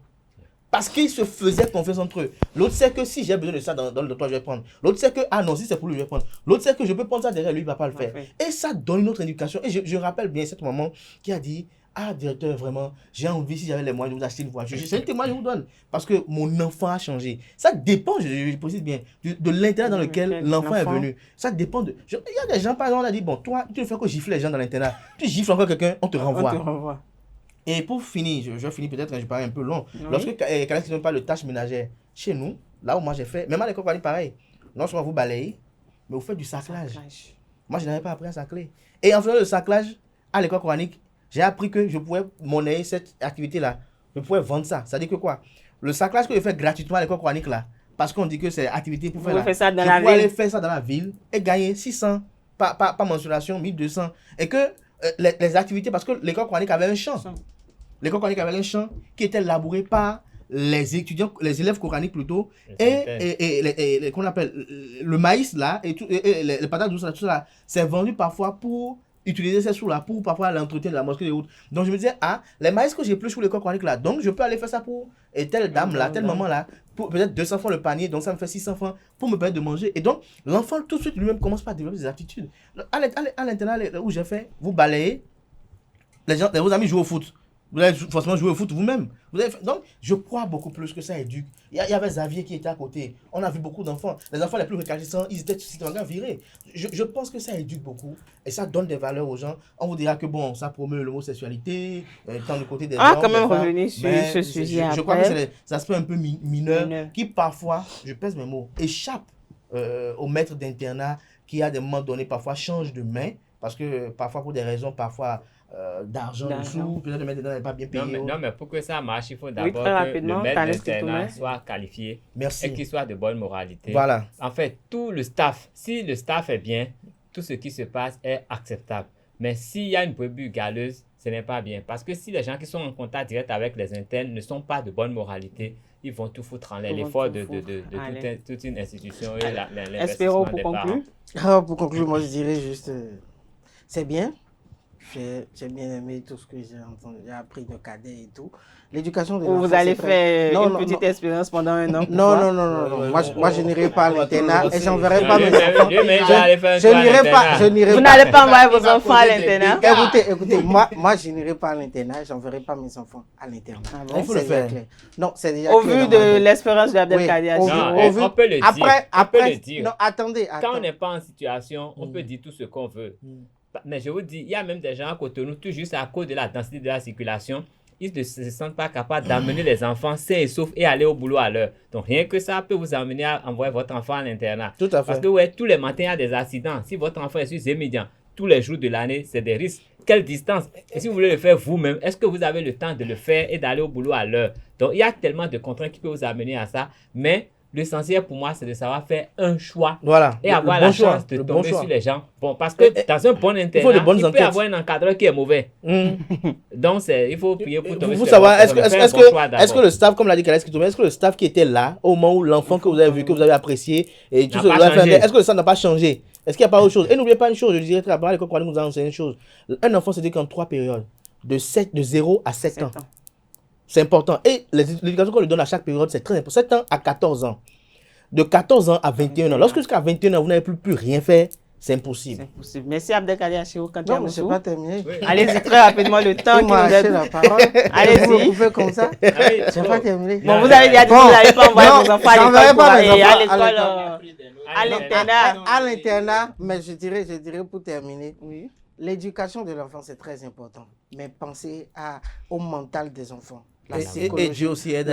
S3: Parce qu'ils se faisaient confiance entre eux. L'autre sait que si j'ai besoin de ça dans le dortoir, je vais prendre. L'autre sait que, ah non, si c'est pour lui, je vais prendre. L'autre sait que je peux prendre ça derrière lui, il ne va pas le faire. Et ça donne une autre éducation. Et je rappelle bien cette maman qui a dit, ah, directeur, vraiment, j'ai envie, si j'avais les moyens de vous acheter une voiture. C'est un témoignage que je vous donne. Parce que mon enfant a changé. Ça dépend, je précise bien, de l'internat dans lequel l'enfant est venu. Ça dépend de. Il y a des gens, par exemple, on a dit, bon, toi, tu ne fais que gifler les gens dans l'internat. Tu gifles encore quelqu'un, on te renvoie. Et pour finir, je finis peut-être, je parle un peu long. Oui. Lorsque quelqu'un qui ne parle de tâches ménagères, chez nous, là où moi j'ai fait, même à l'école, pareil. Non seulement vous balayez, mais vous faites du saclage. Moi, je n'avais pas appris à sacler. Et en faisant le saclage, à l'école coranique, j'ai appris que je pouvais monnayer cette activité-là. Je pouvais vendre ça. C'est-à-dire que quoi? Le saclage que je fais gratuitement à l'école coranique là, parce qu'on dit que c'est activité pour faire là. Je pouvais aller faire ça dans la ville et gagner 600 par mensuration, 1200. Et que les activités, parce que l'école coranique avait un champ. L'école coranique avait un champ qui était labouré par les étudiants, les élèves coraniques plutôt, et qu'on appelle le maïs là, et les patates douces, tout ça, c'est vendu parfois pour utiliser ces sous-là pour parfois l'entretien de la mosquée et autres. Donc je me disais, ah, les maïs que j'ai plus sur l'école coranique là, donc je peux aller faire ça pour telle dame là, telle maman là, pour peut-être 200 francs le panier, donc ça me fait 600 francs pour me permettre de manger. Et donc l'enfant tout de suite lui-même commence par développer des aptitudes. À l'internat où j'ai fait, vous balayez, vos amis jouent au foot. Vous allez forcément jouer au foot vous-même. Donc, je crois beaucoup plus que ça éduque. Il y avait Xavier qui était à côté. On a vu beaucoup d'enfants. Les enfants les plus récalcitrants, ils étaient virés. Je pense que ça éduque beaucoup et ça donne des valeurs aux gens. On vous dira que bon, ça promeut l'homosexualité, tant du côté des hommes.
S1: Quand même revenu sur ce sujet après.
S3: Je crois que c'est des aspects un peu mineurs qui parfois, je pèse mes mots, échappent aux maîtres d'internat qui à des moments donnés parfois changent de main parce que parfois pour des raisons parfois d'argent dessous, peut-être le maître d'internat n'est pas bien payé.
S2: Non, mais pour que ça marche, il faut d'abord que le maître d'internat soit qualifié et qu'il soit de bonne moralité.
S3: Voilà.
S2: En fait, tout le staff, si le staff est bien, tout ce qui se passe est acceptable. Mais s'il y a une brebis galeuse, ce n'est pas bien. Parce que si les gens qui sont en contact direct avec les internes ne sont pas de bonne moralité, ils vont tout foutre en l'air. L'effort de toute une institution et l'investissement des parents.
S22: Pour conclure, moi je dirais juste, c'est bien. J'ai bien aimé tout ce que j'ai entendu. J'ai appris de cadet et tout. L'éducation de l'enfant.
S1: Vous allez faire une petite expérience pendant un an.
S22: Non. Moi, je n'irai pas à l'internat et j'enverrai pas mes enfants. Je n'irai pas.
S1: Vous n'allez pas envoyer vos enfants à l'internat?
S22: Écoutez, moi, je n'irai pas à l'internat et j'enverrai pas mes enfants à l'internat.
S1: Il faut le faire.
S22: Non, c'est déjà
S1: au vu de l'expérience de Abdelkader.
S2: On peut le dire.
S22: Après, non, attendez.
S2: Quand on n'est pas en situation, on peut dire tout ce qu'on veut. Mais je vous dis, il y a même des gens à côté de nous, tout juste à cause de la densité de la circulation, ils ne se sentent pas capables d'amener les enfants sains et saufs et aller au boulot à l'heure. Donc rien que ça peut vous amener à envoyer votre enfant à l'internat.
S3: Tout à fait.
S2: Parce que tous les matins, il y a des accidents. Si votre enfant est sur Zémidian, tous les jours de l'année, c'est des risques. Quelle distance? Et si vous voulez le faire vous-même, est-ce que vous avez le temps de le faire et d'aller au boulot à l'heure? Donc il y a tellement de contraintes qui peuvent vous amener à ça. Mais l'essentiel pour moi, c'est de savoir faire un choix et avoir la chance de tomber sur les gens. Bon, parce que dans un bon internat, il peut y avoir un encadreur qui est mauvais. Donc, il faut prier pour tomber sur les
S3: savoir,
S2: est-ce
S3: que le staff, comme l'a dit Kales Kitoumé, est-ce que le staff qui était là, au moment où l'enfant que vous avez vu, que vous avez apprécié, et tout est-ce que le staff n'a pas changé? Est-ce qu'il n'y a pas autre chose? Et n'oubliez pas une chose, je dirais très rapidement, l'école coranique nous a enseigné une chose. Un enfant se dit qu'en 3 périodes, de 0 à 7 ans. C'est important. Et l'éducation qu'on lui donne à chaque période, c'est très important. 7 ans à 14 ans. De 14 ans à 21 ans. Lorsque jusqu'à 21 ans, vous n'avez plus rien fait, c'est impossible.
S1: C'est impossible. Merci Abdelkader Achirou.
S22: Non, mais je n'ai pas terminé.
S1: Allez-y très rapidement, le temps qui nous
S22: aide. La parole.
S1: Allez-y.
S22: Vous faites comme ça. Je n'ai pas terminé.
S1: Bon, vous avez dit que vous n'allez pas envoyer vos enfants à l'école.
S22: À l'internat, mais je dirais pour terminer, l'éducation de l'enfant, c'est très important. Mais pensez au mental des enfants. La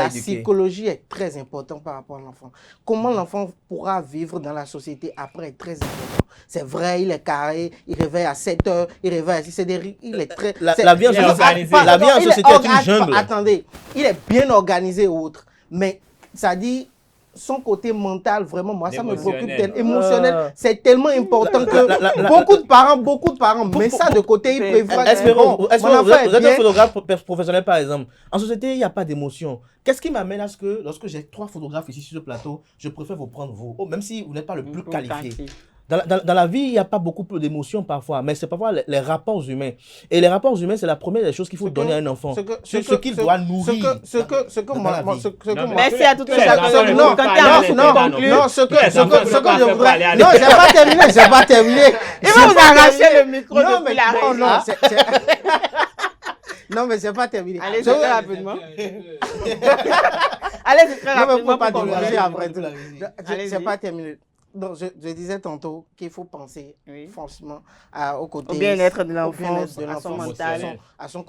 S22: psychologie est très importante par rapport à l'enfant. Comment l'enfant pourra vivre dans la société après est très important. C'est vrai, il est carré, il réveille à 7 heures, il réveille à 6 heures, il est très...
S3: La vie en société est une jungle.
S22: Attendez, il est bien organisé ou autre, mais ça dit... Son côté mental, vraiment, moi, ça me préoccupe. Émotionnel, c'est tellement important que beaucoup de parents mettent ça de côté, ils préfèrent...
S3: Vous êtes un photographe professionnel, par exemple. En société, il n'y a pas d'émotion. Qu'est-ce qui m'amène à ce que, lorsque j'ai 3 photographes ici sur le plateau, je préfère vous prendre vous, même si vous n'êtes pas le plus qualifié. Dans la vie, il n'y a pas beaucoup d'émotions parfois, mais c'est parfois les rapports humains. Et les rapports humains, c'est la première des choses qu'il faut donner à un enfant. Ce qu'il doit nourrir.
S1: Merci à toutes les personnes.
S22: Non, ce que je voudrais... Non, j'ai pas terminé.
S1: Il va vous arracher le micro depuis la
S22: Non, mais c'est pas terminé.
S1: Allez, très rapidement. Allez, très rapidement.
S22: Non, mais vous ne pouvez pas déranger après tout. C'est pas terminé. Donc, je disais tantôt qu'il faut penser franchement au côté...
S1: Au bien-être de l'enfant, à son mental.
S22: À son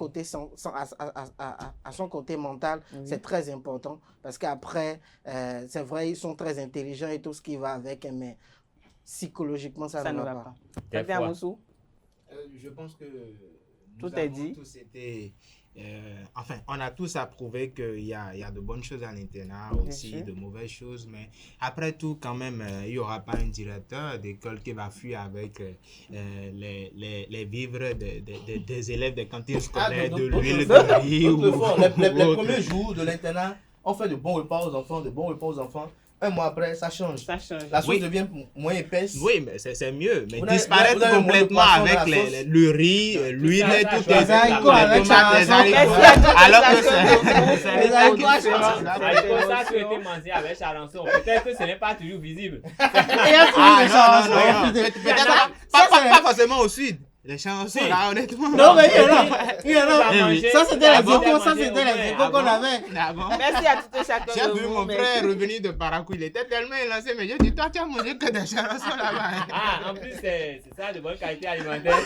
S22: côté mental, c'est très important. Parce qu'après, c'est vrai, ils sont très intelligents et tout ce qui va avec, mais psychologiquement, ça ne va pas.
S12: Je pense que
S1: tout est dit.
S12: Enfin, on a tous approuvé qu'il y a de bonnes choses à l'internat, aussi de mauvaises choses, mais après tout, quand même, il n'y aura pas un directeur d'école qui va fuir avec les vivres des élèves des cantines scolaires, de l'huile de riz.
S3: Les premiers jours de l'internat, on fait de bons repas aux enfants, Un mois après, ça change. La sauce devient moins épaisse.
S12: Oui, mais c'est mieux. Mais disparaître complètement avec le riz, l'huile et tout. Les haricots avec charançon. Alors que c'est...
S2: Les haricots ça a été mangé avec charançon. Peut-être que ce n'est pas toujours visible.
S12: Pas forcément au sud. Les chansons, là, honnêtement.
S22: Non, mais il y en a. Ça, c'était les échos qu'on avait.
S1: Merci à tout chacun.
S12: J'ai vu mon frère revenir de Parakou. Il était tellement élancé, mais j'ai dit, toi, tu as mangé que des chansons là-bas.
S2: En plus, c'est ça, de bonne qualité alimentaire.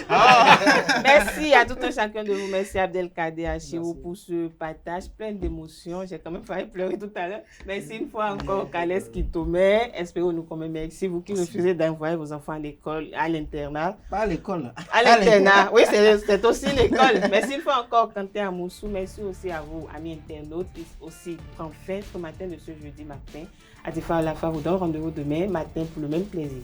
S1: Merci à tout chacun de vous. Merci Abdelkader Achirou pour ce partage plein d'émotions. J'ai quand même failli pleurer tout à l'heure. Merci une fois encore, Kales Kitoumé. Espérons-nous quand même. Merci vous qui refusez d'envoyer vos enfants à l'école, à l'internat.
S22: Pas à l'école.
S1: l'internat. Oui, c'est aussi l'école. Merci une fois encore, Quentin Amoussou. Merci aussi à vous, amis internautes, qui aussi prend fin ce matin de ce jeudi matin. À Tifa Olafa vous donne rendez-vous demain matin pour le même plaisir.